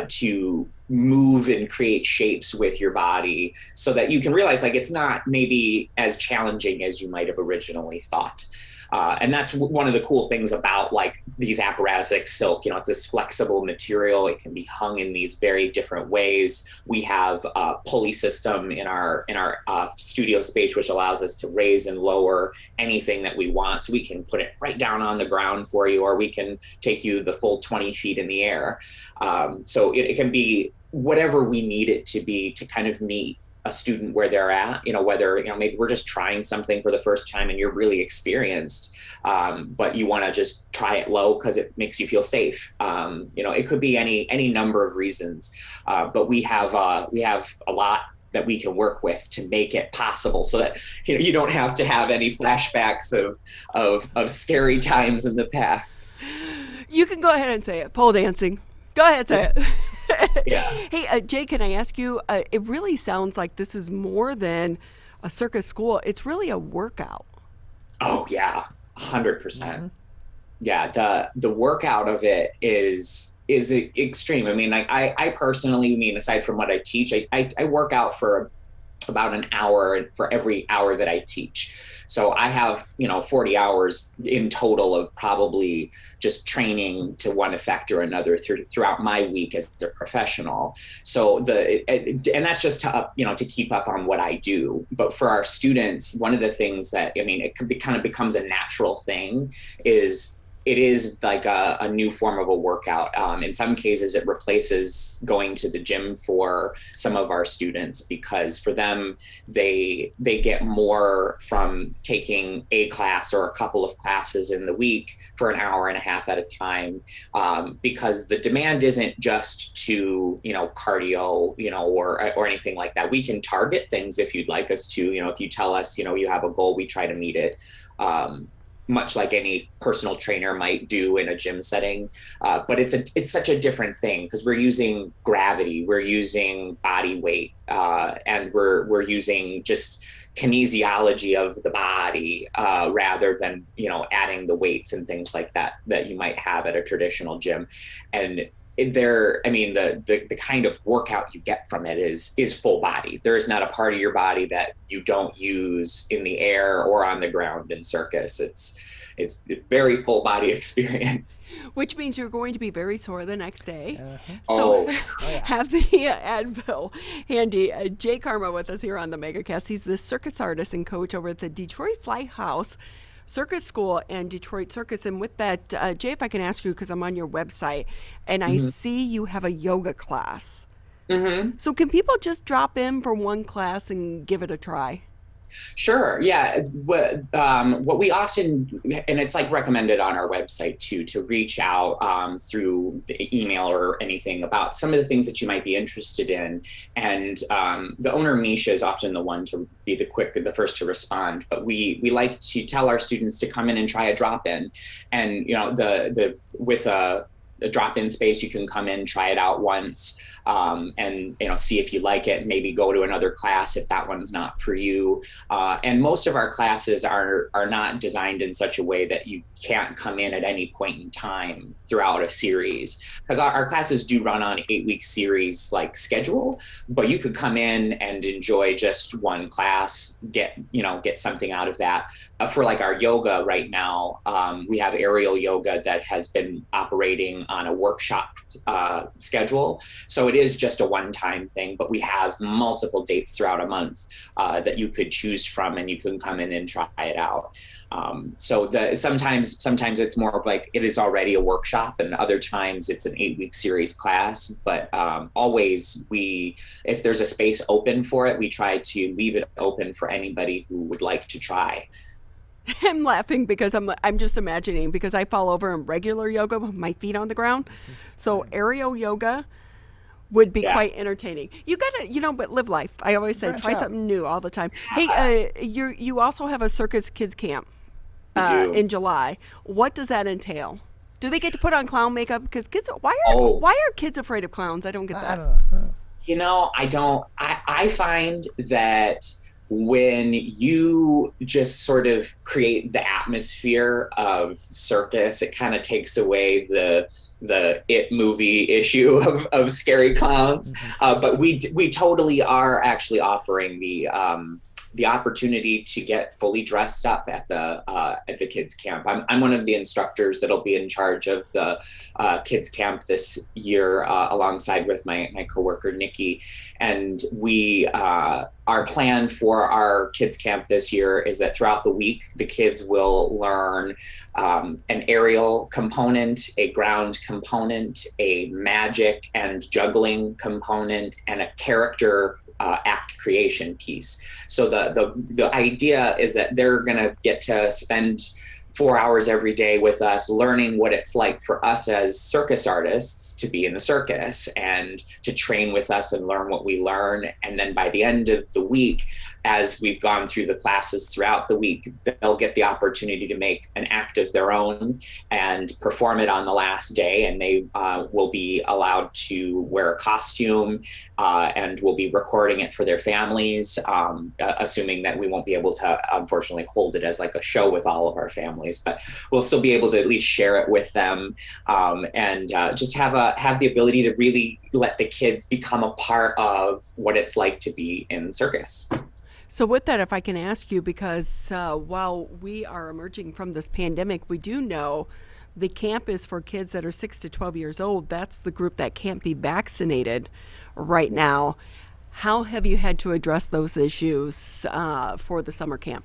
to move and create shapes with your body, so that you can realize like it's not maybe as challenging as you might have originally thought. And that's one of the cool things about like these apparatus like silk. It's this flexible material. It can be hung in these very different ways. We have a pulley system in our studio space, which allows us to raise and lower anything that we want. So we can put it right down on the ground for you, or we can take you the full 20 feet in the air. So it can be whatever we need it to be to kind of meet a student where they're at, whether, maybe we're just trying something for the first time and you're really experienced, but you want to just try it low because it makes you feel safe. It could be any number of reasons, but we have a lot that we can work with to make it possible, so that you don't have to have any flashbacks of scary times in the past. You can go ahead and say it. Pole dancing. Go ahead, say it. Yeah. Hey, Jay, can I ask you, it really sounds like this is more than a circus school. It's really a workout. Oh, yeah, 100%. Mm-hmm. Yeah, the workout of it is extreme. I mean, like I personally, aside from what I teach, I work out for about an hour for every hour that I teach. So I have, 40 hours in total of probably just training to one effect or another throughout my week as a professional. So and that's just to keep up on what I do. But for our students, one of the things that, it kind of becomes a natural thing is it is like a new form of a workout. In some cases, it replaces going to the gym for some of our students, because for them, they get more from taking a class or a couple of classes in the week for an hour and a half at a time, because the demand isn't just to, cardio, or anything like that. We can target things if you'd like us to. If you tell us, you have a goal, we try to meet it. Much like any personal trainer might do in a gym setting. But it's such a different thing, because we're using gravity, we're using body weight, and we're using just kinesiology of the body, rather than, adding the weights and things like that you might have at a traditional gym. And the kind of workout you get from it is full body. There is not a part of your body that you don't use in the air or on the ground in circus. It's a very full body experience. Which means you're going to be very sore the next day. So have the Advil handy. Jay Carma with us here on the Megacast. He's the circus artist and coach over at the Detroit Fly House Circus School and Detroit Circus. And with that, Jay, if I can ask you, because I'm on your website and I see you have a yoga class. Mm-hmm. So can people just drop in for one class and give it a try? Sure. Yeah. What we often, and it's like recommended on our website too, to reach out through email or anything about some of the things that you might be interested in. And the owner, Misha, is often the one to be the first to respond. But we like to tell our students to come in and try a drop-in. And, with a drop-in space, you can come in, try it out once. And see if you like it, maybe go to another class if that one's not for you. And most of our classes are not designed in such a way that you can't come in at any point in time throughout a series, because our classes do run on 8-week series like schedule, but you could come in and enjoy just one class, get something out of that. For like our yoga right now, we have aerial yoga that has been operating on a workshop schedule. So it it is just a one-time thing, but we have multiple dates throughout a month that you could choose from, and you can come in and try it out. So sometimes it's more of like it is already a workshop, and other times it's an 8-week series class. But always if there's a space open for it, we try to leave it open for anybody who would like to try. I'm laughing because I'm just imagining, because I fall over in regular yoga with my feet on the ground. So aerial yoga would be quite entertaining. You gotta, but live life. I always say try something new all the time. Hey, you also have a Circus Kids Camp in July. What does that entail? Do they get to put on clown makeup? Because kids, why are kids afraid of clowns? I don't get that. I don't. I find that when you just sort of create the atmosphere of circus, it kind of takes away the It movie issue of scary clowns. But we totally are actually offering the opportunity to get fully dressed up at the kids camp. I'm one of the instructors that'll be in charge of the kids camp this year, alongside with my coworker Nikki. And our plan for our kids camp this year is that throughout the week, the kids will learn an aerial component, a ground component, a magic and juggling component, and a character act creation piece. So the idea is that they're going to get to spend 4 hours every day with us, learning what it's like for us as circus artists to be in the circus and to train with us and learn what we learn. And then by the end of the week, as we've gone through the classes throughout the week, they'll get the opportunity to make an act of their own and perform it on the last day. And they will be allowed to wear a costume and we'll be recording it for their families, assuming that we won't be able to, unfortunately, hold it as like a show with all of our families, but we'll still be able to at least share it with them, and just have the ability to really let the kids become a part of what it's like to be in circus. So with that, if I can ask you, because while we are emerging from this pandemic, we do know the camp is for kids that are 6 to 12 years old. That's the group that can't be vaccinated right now. How have you had to address those issues for the summer camp?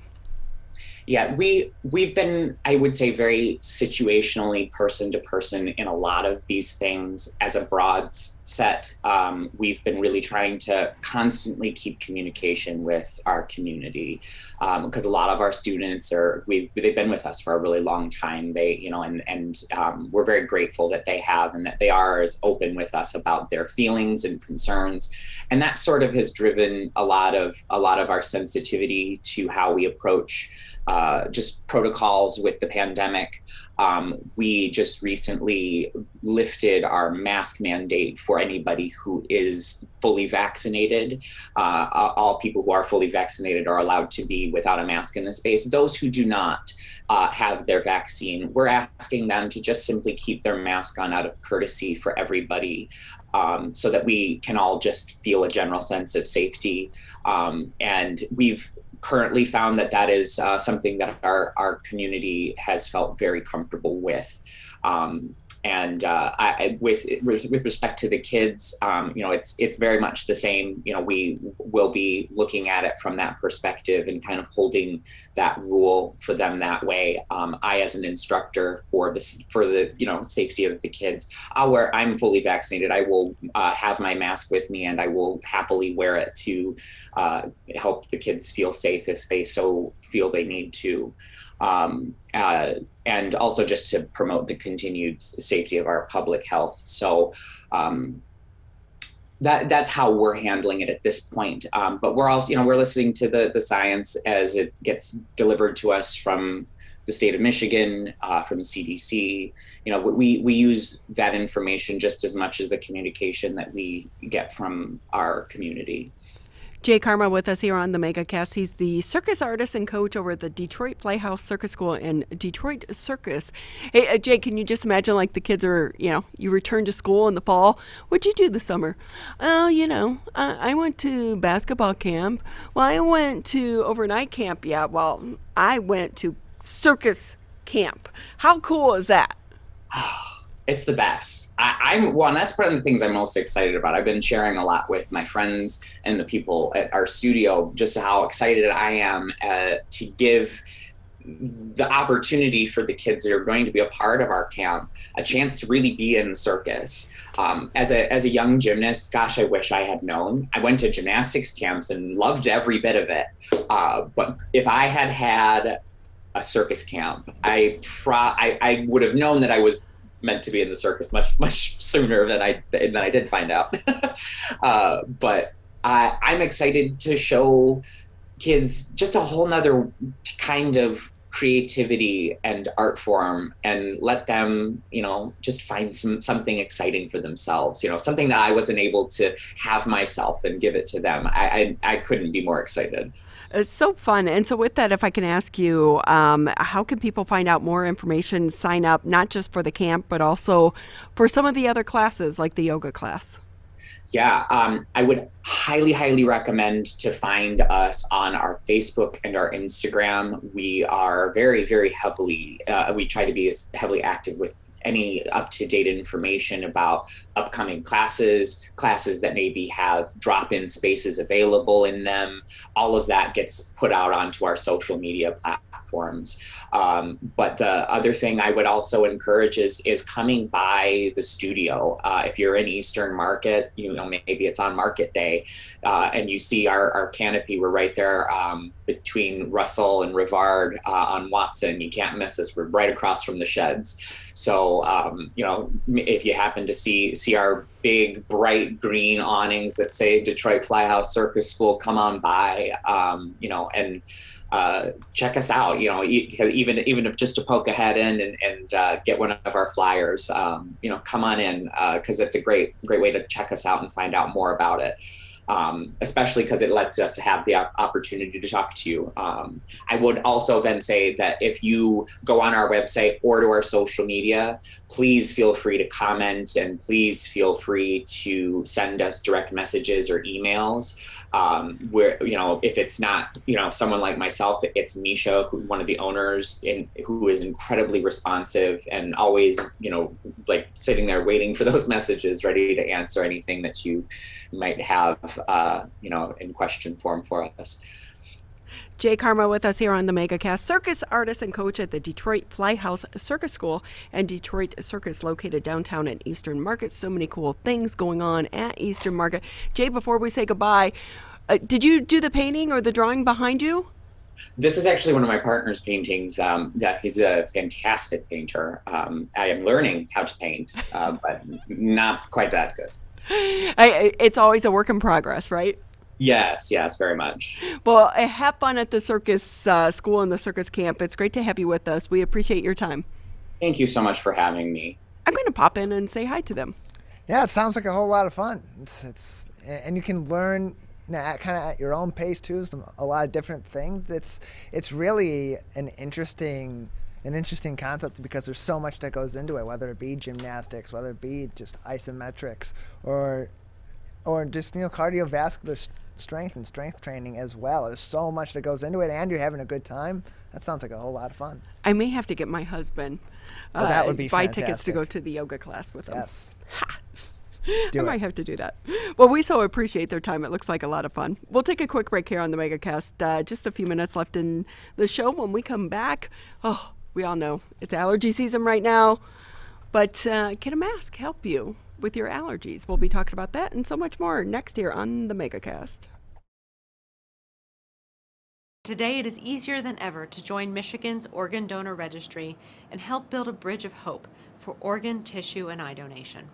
Yeah, we've been, I would say, very situationally person to person in a lot of these things. As a broad set, we've been really trying to constantly keep communication with our community, because a lot of our students they've been with us for a really long time. We're very grateful that they have, and that they are as open with us about their feelings and concerns. And that sort of has driven a lot of our sensitivity to how we approach just protocols with the pandemic. We just recently lifted our mask mandate for anybody who is fully vaccinated. All people who are fully vaccinated are allowed to be without a mask in the space. Those who do not have their vaccine, we're asking them to just simply keep their mask on out of courtesy for everybody, so that we can all just feel a general sense of safety. And we've currently found that is something that our community has felt very comfortable with. With respect to the kids, it's very much the same. We will be looking at it from that perspective and kind of holding that rule for them that way. I, as an instructor for the safety of the kids, I'm fully vaccinated. I will have my mask with me, and I will happily wear it to help the kids feel safe if they so feel they need to. And also just to promote the continued safety of our public health. So that's how we're handling it at this point. But we're also, we're listening to the science as it gets delivered to us from the state of Michigan, from the CDC. We use that information just as much as the communication that we get from our community. Jay Carma with us here on the Megacast. He's the circus artist and coach over at the Detroit Playhouse Circus School in Detroit Circus. Hey, Jay, can you just imagine, like, the kids are, you return to school in the fall. What'd you do this summer? Oh, I went to basketball camp. Well, I went to overnight camp. Yeah, well, I went to circus camp. How cool is that? It's the best. And that's one of the things I'm most excited about. I've been sharing a lot with my friends and the people at our studio, just how excited I am to give the opportunity for the kids that are going to be a part of our camp a chance to really be in the circus. As a young gymnast, gosh, I wish I had known. I went to gymnastics camps and loved every bit of it. But if I had had a circus camp, I would have known that I was meant to be in the circus much sooner than I did find out. But I'm excited to show kids just a whole nother kind of creativity and art form, and let them, just find something exciting for themselves, something that I wasn't able to have myself and give it to them. I couldn't be more excited. It's so fun. And so with that, if I can ask you, how can people find out more information, sign up, not just for the camp, but also for some of the other classes like the yoga class? Yeah, I would highly recommend to find us on our Facebook and our Instagram. We are very heavily, we try to be as heavily active with any up-to-date information about upcoming classes that maybe have drop-in spaces available in them. All of that gets put out onto our social media platforms. But the other thing I would also encourage is coming by the studio. If you're in Eastern Market, maybe it's on Market Day, and you see our canopy, we're right there between Russell and Rivard on Watson. You can't miss us. We're right across from the sheds. So, if you happen to see our big bright green awnings that say Detroit Flyhouse Circus School, come on by, and check us out, even if just to poke a head in and get one of our flyers, come on in, because it's a great way to check us out and find out more about it. Especially because it lets us have the opportunity to talk to you. I would also then say that if you go on our website or to our social media, please feel free to comment, and please feel free to send us direct messages or emails. Where, if it's not, someone like myself, it's Misha, one of the owners, who is incredibly responsive and always, like sitting there waiting for those messages, ready to answer anything that you might have, in question form for us. Jay Carma with us here on the Megacast, circus artist and coach at the Detroit Flyhouse Circus School and Detroit Circus, located downtown at Eastern Market. So many cool things going on at Eastern Market. Jay, before we say goodbye, did you do the painting or the drawing behind you? This is actually one of my partner's paintings. He's a fantastic painter. I am learning how to paint, but not quite that good. It's always a work in progress, right? Yes, very much. Well, have fun at the circus school and the circus camp. It's great to have you with us. We appreciate your time. Thank you so much for having me. I'm going to pop in and say hi to them. Yeah, it sounds like a whole lot of fun. And you can learn kind of at your own pace too, a lot of different things. It's really an interesting concept, because there's so much that goes into it, whether it be gymnastics, whether it be just isometrics, or just cardiovascular strength and strength training as well. There's so much that goes into it, and you're having a good time. That sounds like a whole lot of fun. I may have to get my husband that would be buy fantastic. Tickets to go to the yoga class with him. Yes. I might have to do that. Well, we so appreciate their time. It looks like a lot of fun. We'll take a quick break here on the Megacast. Just a few minutes left in the show. When we come back, we all know it's allergy season right now, but can a mask help you with your allergies? We'll be talking about that and so much more next here on the Megacast. Today, it is easier than ever to join Michigan's Organ Donor Registry and help build a bridge of hope for organ, tissue, and eye donation.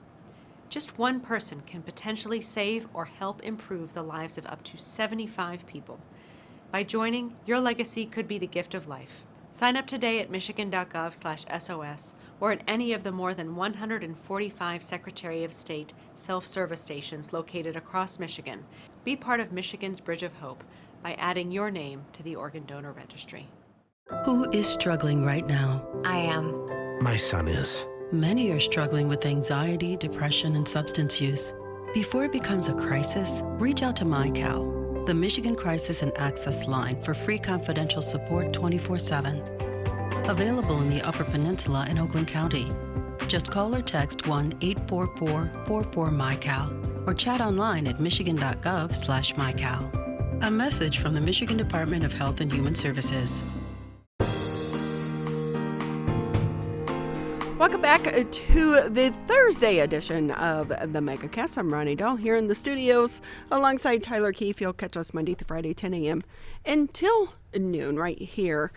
Just one person can potentially save or help improve the lives of up to 75 people. By joining, your legacy could be the gift of life. Sign up today at michigan.gov/SOS or at any of the more than 145 Secretary of State self-service stations located across Michigan. Be part of Michigan's Bridge of Hope by adding your name to the Organ Donor Registry. Who is struggling right now? I am. My son is. Many are struggling with anxiety, depression, and substance use. Before it becomes a crisis, reach out to MyCal, the Michigan Crisis and Access Line, for free confidential support 24/7. Available in the Upper Peninsula and Oakland County. Just call or text 1-844-44-MyCal or chat online at michigan.gov/MyCal. A message from the Michigan Department of Health and Human Services. Welcome back to the Thursday edition of the Megacast. I'm Ronnie Dahl here in the studios alongside Tyler Keefe. You'll catch us Monday through Friday, 10 a.m. until noon right here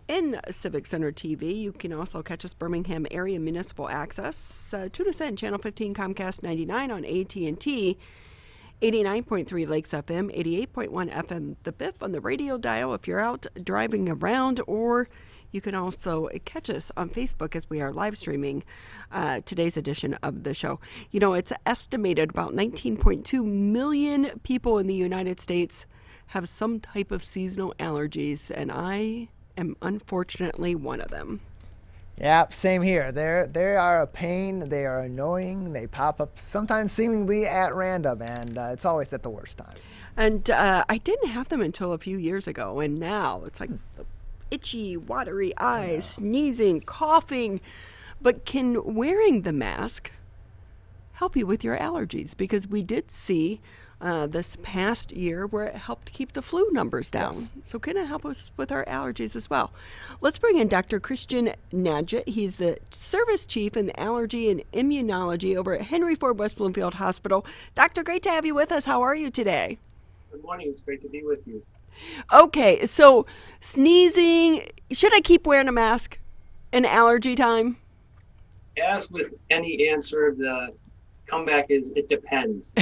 in Civic Center TV. You can also catch us Birmingham Area Municipal Access. Tune us in, Channel 15, Comcast 99 on AT&T. 89.3 Lakes FM, 88.1 FM The Biff on the radio dial if you're out driving around, or you can also catch us on Facebook as we are live streaming today's edition of the show. You know, it's estimated about 19.2 million people in the United States have some type of seasonal allergies, and I am unfortunately one of them. Yeah, same here. They are a pain. They are annoying. They pop up sometimes seemingly at random, and it's always at the worst time. And I didn't have them until a few years ago, and now it's like itchy, watery eyes, sneezing, coughing. But can wearing the mask help you with your allergies? Because we did see this past year where it helped keep the flu numbers down. Yes. So can it help us with our allergies as well? Let's bring in Dr. Christian Nageotte. He's the service chief in allergy and immunology over at Henry Ford West Bloomfield Hospital. Doctor, great to have you with us. How are you today? Good morning. It's great to be with you. Okay, so sneezing, should I keep wearing a mask in allergy time? As with any answer, the comeback is it depends.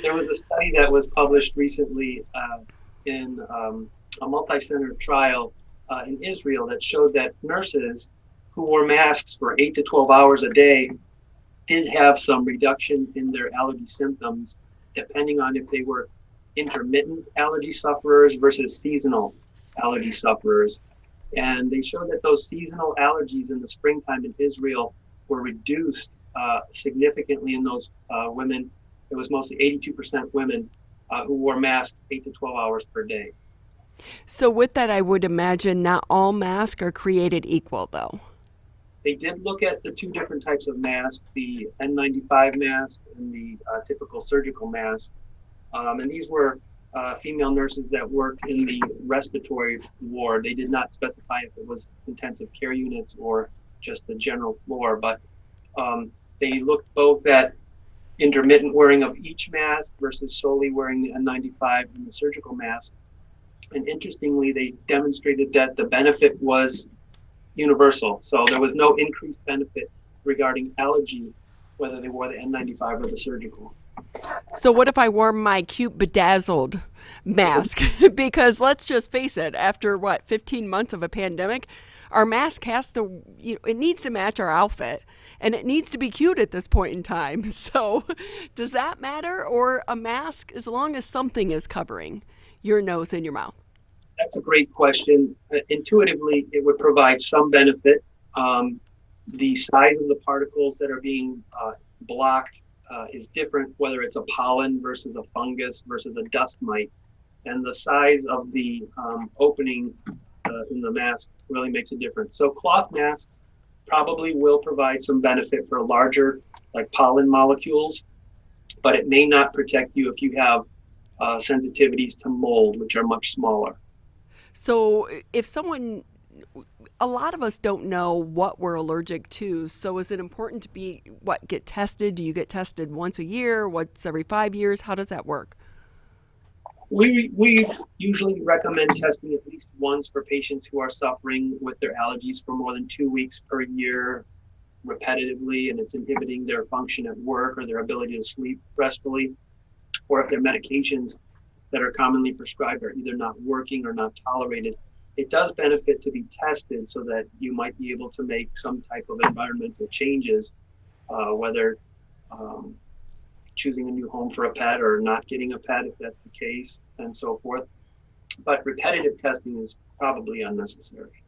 There was a study that was published recently in a multi-center trial in Israel that showed that nurses who wore masks for 8 to 12 hours a day did have some reduction in their allergy symptoms, depending on if they were intermittent allergy sufferers versus seasonal allergy sufferers. And they showed that those seasonal allergies in the springtime in Israel were reduced significantly in those women. It was mostly 82% women who wore masks 8 to 12 hours per day. So with that, I would imagine not all masks are created equal, though. They did look at the two different types of masks, the N95 mask and the typical surgical mask. And these were female nurses that worked in the respiratory ward. They did not specify if it was intensive care units or just the general floor, but they looked both at intermittent wearing of each mask versus solely wearing the N95 and the surgical mask. And interestingly, they demonstrated that the benefit was universal. So there was no increased benefit regarding allergy, whether they wore the N95 or the surgical. So what if I wore my cute bedazzled mask? Because let's just face it, after 15 months of a pandemic, our mask has to, it needs to match our outfit, and it needs to be cute at this point in time. So does that matter, or a mask as long as something is covering your nose and your mouth? That's a great question. Intuitively, it would provide some benefit. The size of the particles that are being blocked is different, whether it's a pollen versus a fungus versus a dust mite. And the size of the opening in the mask really makes a difference. So cloth masks probably will provide some benefit for larger, like pollen molecules, but it may not protect you if you have sensitivities to mold, which are much smaller. So if someone, a lot of us don't know what we're allergic to. So is it important to get tested? Do you get tested once a year, once every 5 years? How does that work? We usually recommend testing at least once for patients who are suffering with their allergies for more than 2 weeks per year repetitively, and it's inhibiting their function at work or their ability to sleep restfully, or if their medications that are commonly prescribed are either not working or not tolerated. It does benefit to be tested so that you might be able to make some type of environmental changes, whether choosing a new home for a pet or not getting a pet if that's the case, and so forth. But repetitive testing is probably unnecessary.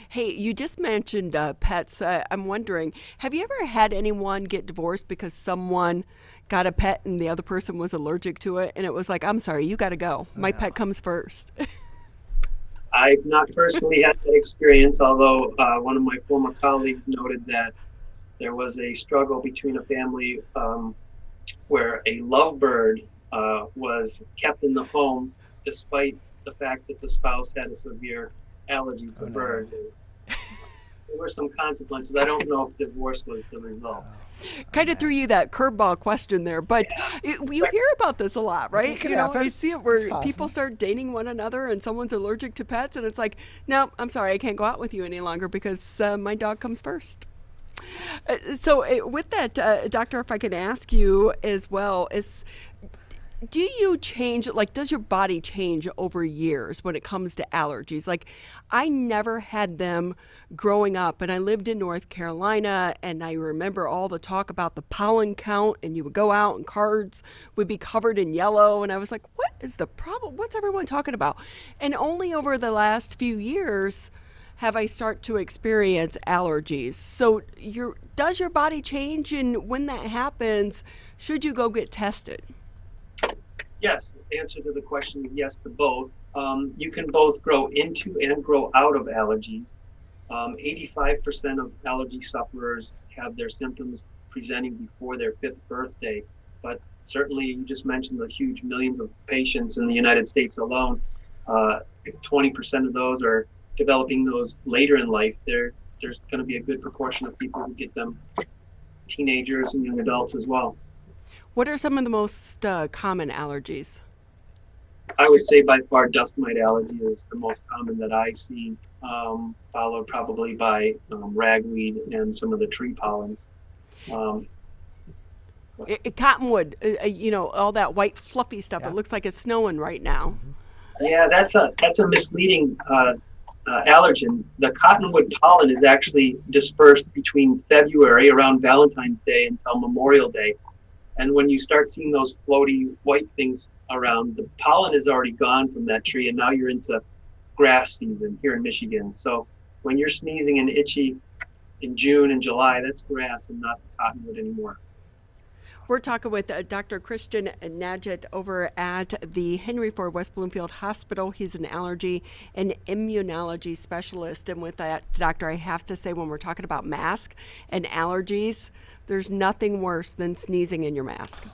Hey, you just mentioned pets. I'm wondering, have you ever had anyone get divorced because someone got a pet and the other person was allergic to it, and it was like, I'm sorry, you got to go. My pet comes first. I've not personally had that experience, although one of my former colleagues noted that there was a struggle between a family where a lovebird was kept in the home despite the fact that the spouse had a severe allergy to birds. There were some consequences. I don't know if divorce was the result. Kind of threw you that curveball question there, but you hear about this a lot, right? You know, I see it where people start dating one another and someone's allergic to pets, and it's like, no, I'm sorry, I can't go out with you any longer because my dog comes first. So with that, doctor, if I can ask you as well, do you change, like, does your body change over years when it comes to allergies? Like, I never had them growing up, and I lived in North Carolina, and I remember all the talk about the pollen count, and you would go out and cars would be covered in yellow, and I was like, what is the problem? What's everyone talking about? And only over the last few years have I start to experience allergies. So does your body change, and when that happens, should you go get tested? Yes, the answer to the question is yes to both. You can both grow into and grow out of allergies. 85% of allergy sufferers have their symptoms presenting before their 5th birthday, but certainly you just mentioned the huge millions of patients in the United States alone. 20% of those are developing those later in life. There's going to be a good proportion of people who get them, teenagers and young adults as well. What are some of the most common allergies? I would say by far dust mite allergy is the most common that I see, followed probably by ragweed and some of the tree pollens. Cottonwood, all that white fluffy stuff. Yeah. It looks like it's snowing right now. Yeah, that's a misleading allergen. The cottonwood pollen is actually dispersed between February, around Valentine's Day, until Memorial Day. And when you start seeing those floaty white things around, the pollen is already gone from that tree, and now you're into grass season here in Michigan. So when you're sneezing and itchy in June and July, that's grass and not cottonwood anymore. We're talking with Dr. Christian Nageotte over at the Henry Ford West Bloomfield Hospital. He's an allergy and immunology specialist. And with that, doctor, I have to say, when we're talking about masks and allergies, there's nothing worse than sneezing in your mask.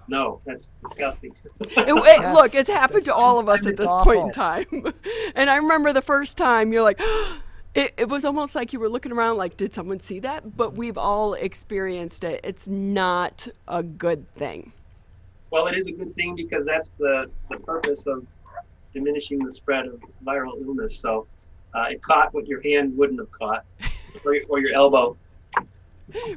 No, that's disgusting. Look, it's happened to all of us at this point in time. And I remember the first time you're like, it was almost like you were looking around like, did someone see that? But we've all experienced it. It's not a good thing. Well, it is a good thing because that's the purpose of diminishing the spread of viral illness. So it caught what your hand wouldn't have caught, or your elbow.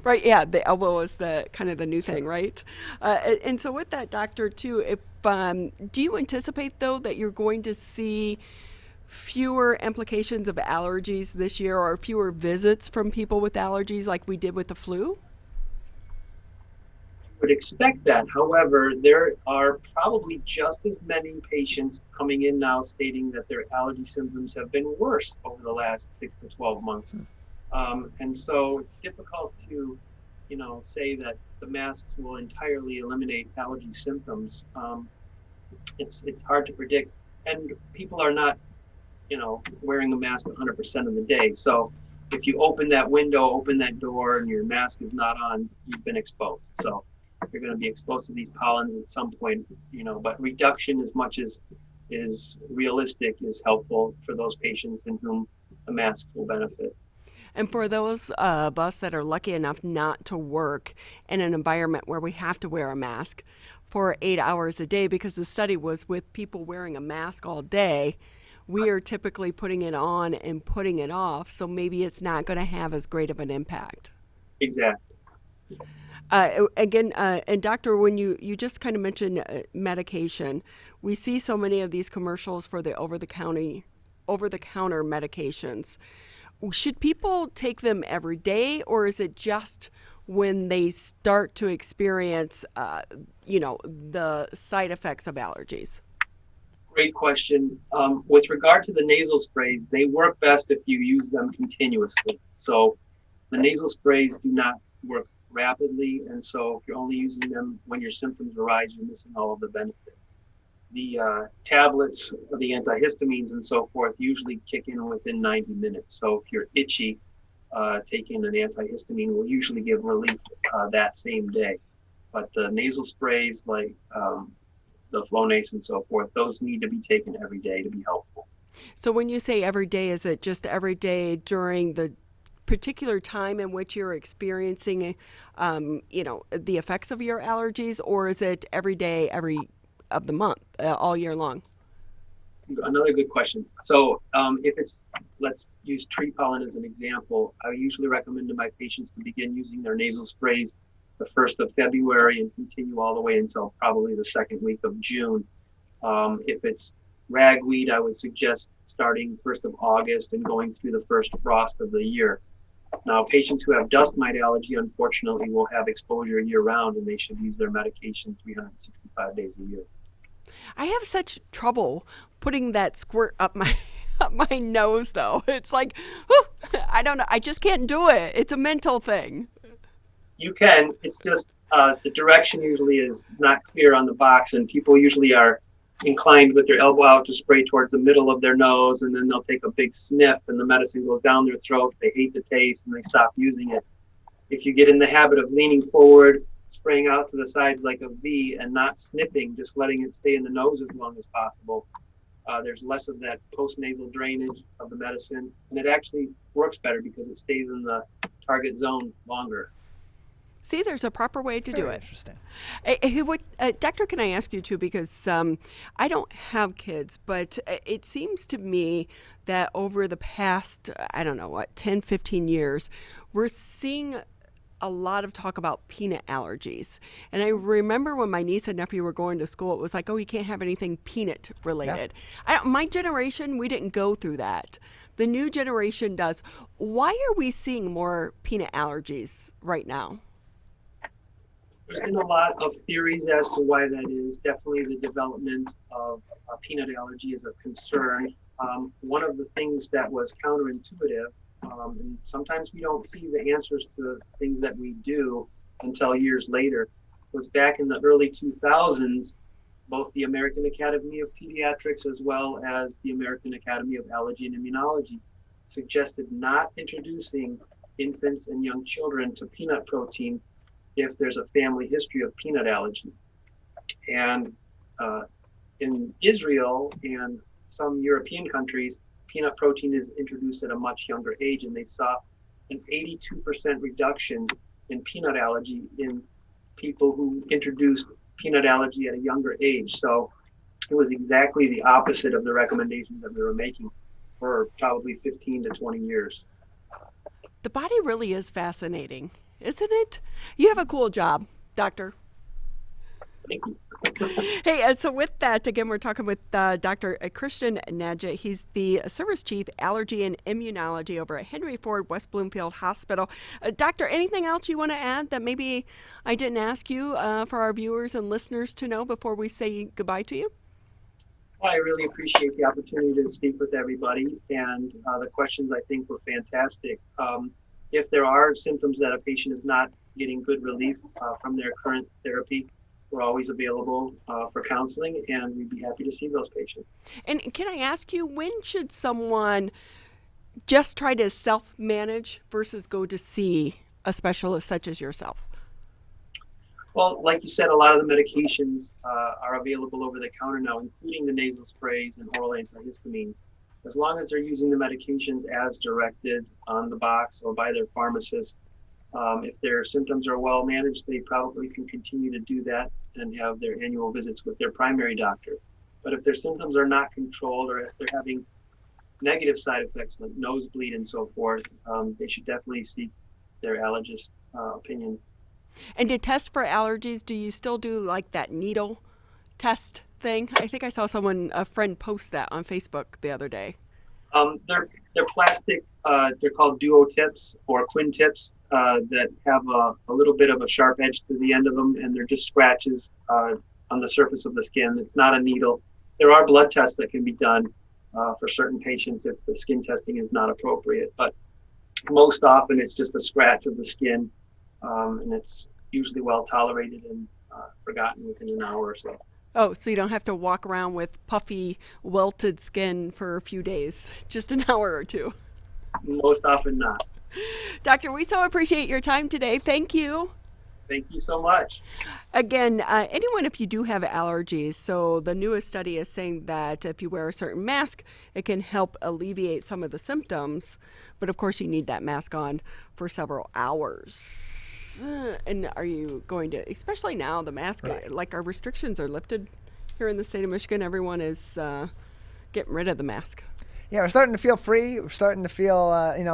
Right, yeah, the elbow is the kind of the new thing, right? And so with that, doctor, too, do you anticipate, though, that you're going to see fewer implications of allergies this year, or fewer visits from people with allergies like we did with the flu? I would expect that. However, there are probably just as many patients coming in now stating that their allergy symptoms have been worse over the last 6 to 12 months. And so it's difficult to, say that the masks will entirely eliminate allergy symptoms. It's hard to predict. And people are not, wearing a mask 100% of the day. So if you open that window, open that door, and your mask is not on, you've been exposed. So you're going to be exposed to these pollens at some point, but reduction as much as is realistic is helpful for those patients in whom a mask will benefit. And for those of us that are lucky enough not to work in an environment where we have to wear a mask for 8 hours a day, because the study was with people wearing a mask all day, we are typically putting it on and putting it off, so maybe it's not going to have as great of an impact. Exactly. And doctor, when you just kind of mentioned medication, we see so many of these commercials for the over-the-counter medications. Should people take them every day, or is it just when they start to experience, the side effects of allergies? Great question. With regard to the nasal sprays, they work best if you use them continuously. So the nasal sprays do not work rapidly, and so if you're only using them when your symptoms arise, you're missing all of the benefit. the tablets, the antihistamines and so forth usually kick in within 90 minutes. So if you're itchy, taking an antihistamine will usually give relief that same day. But the nasal sprays like the Flonase and so forth, those need to be taken every day to be helpful. So when you say every day, is it just every day during the particular time in which you're experiencing, the effects of your allergies, or is it every day, every of the month, all year long? Another good question. So if it's, let's use tree pollen as an example, I usually recommend to my patients to begin using their nasal sprays the 1st of February and continue all the way until probably the 2nd week of June. If it's ragweed, I would suggest starting 1st of August and going through the first frost of the year. Now, patients who have dust mite allergy, unfortunately, will have exposure year-round, and they should use their medication 365 days a year. I have such trouble putting that squirt up my nose, though. It's like, whew, I don't know. I just can't do it. It's a mental thing. You can. It's just the direction usually is not clear on the box, and people usually are inclined with their elbow out to spray towards the middle of their nose, and then they'll take a big sniff and the medicine goes down their throat. They hate the taste and they stop using it. If you get in the habit of leaning forward, spraying out to the side like a V and not sniffing, just letting it stay in the nose as long as possible, there's less of that postnasal drainage of the medicine, and it actually works better because it stays in the target zone longer. See, there's a proper way to do it. Interesting. Doctor, can I ask you too, because I don't have kids, but it seems to me that over the past, 10, 15 years, we're seeing a lot of talk about peanut allergies. And I remember when my niece and nephew were going to school, it was like, oh, you can't have anything peanut related. Yeah. My generation, we didn't go through that. The new generation does. Why are we seeing more peanut allergies right now? There's been a lot of theories as to why that is. Definitely the development of peanut allergy is a concern. One of the things that was counterintuitive, and sometimes we don't see the answers to things that we do until years later, was back in the early 2000s, both the American Academy of Pediatrics as well as the American Academy of Allergy and Immunology suggested not introducing infants and young children to peanut protein if there's a family history of peanut allergy. And in Israel and some European countries, peanut protein is introduced at a much younger age, and they saw an 82% reduction in peanut allergy in people who introduced peanut allergy at a younger age. So it was exactly the opposite of the recommendations that we were making for probably 15 to 20 years. The body really is fascinating, isn't it? You have a cool job, doctor. Thank you. Hey, so with that, again, we're talking with Dr. Christian Nageotte. He's the Service Chief, Allergy and Immunology over at Henry Ford West Bloomfield Hospital. Doctor, anything else you want to add that maybe I didn't ask you for our viewers and listeners to know before we say goodbye to you? Well, I really appreciate the opportunity to speak with everybody, and the questions I think were fantastic. If there are symptoms that a patient is not getting good relief from their current therapy, we're always available for counseling, and we'd be happy to see those patients. And can I ask you, when should someone just try to self-manage versus go to see a specialist such as yourself? Well, like you said, a lot of the medications are available over the counter now, including the nasal sprays and oral antihistamines. As long as they're using the medications as directed on the box or by their pharmacist, if their symptoms are well managed, they probably can continue to do that and have their annual visits with their primary doctor. But if their symptoms are not controlled, or if they're having negative side effects like nosebleed and so forth, they should definitely seek their allergist opinion. And to test for allergies, do you still do like that needle test thing? I think I saw a friend post that on Facebook the other day. They're plastic, they're called duo tips or quin tips that have a little bit of a sharp edge to the end of them, and they're just scratches on the surface of the skin. It's not a needle. There are blood tests that can be done for certain patients if the skin testing is not appropriate, but most often it's just a scratch of the skin, and it's usually well tolerated and forgotten within an hour or so. Oh, so you don't have to walk around with puffy, welted skin for a few days, just an hour or two. Most often not. Doctor, we so appreciate your time today. Thank you. Thank you so much. Again, anyone, if you do have allergies, so the newest study is saying that if you wear a certain mask, it can help alleviate some of the symptoms. But of course, you need that mask on for several hours. And are you going to, especially now, the mask, like our restrictions are lifted here in the state of Michigan, everyone is getting rid of the mask. Yeah, we're starting to feel free. We're starting to feel,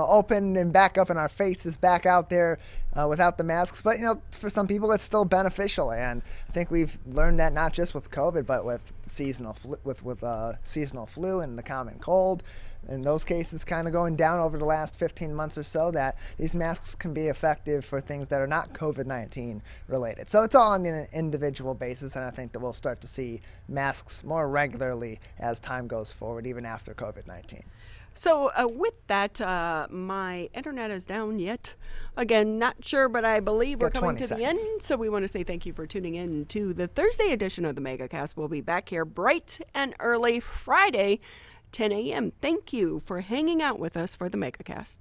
open and back up in our faces, back out there without the masks. But, for some people, it's still beneficial. And I think we've learned that not just with COVID, but with seasonal flu and the common cold. In those cases, kind of going down over the last 15 months or so, that these masks can be effective for things that are not COVID-19 related. So it's all on an individual basis, and I think that we'll start to see masks more regularly as time goes forward, even after COVID-19. So with that, my internet is down yet. Again, not sure, but I believe we're coming to the end. So we want to say thank you for tuning in to the Thursday edition of the Megacast. We'll be back here bright and early Friday, 10 a.m. Thank you for hanging out with us for the Megacast.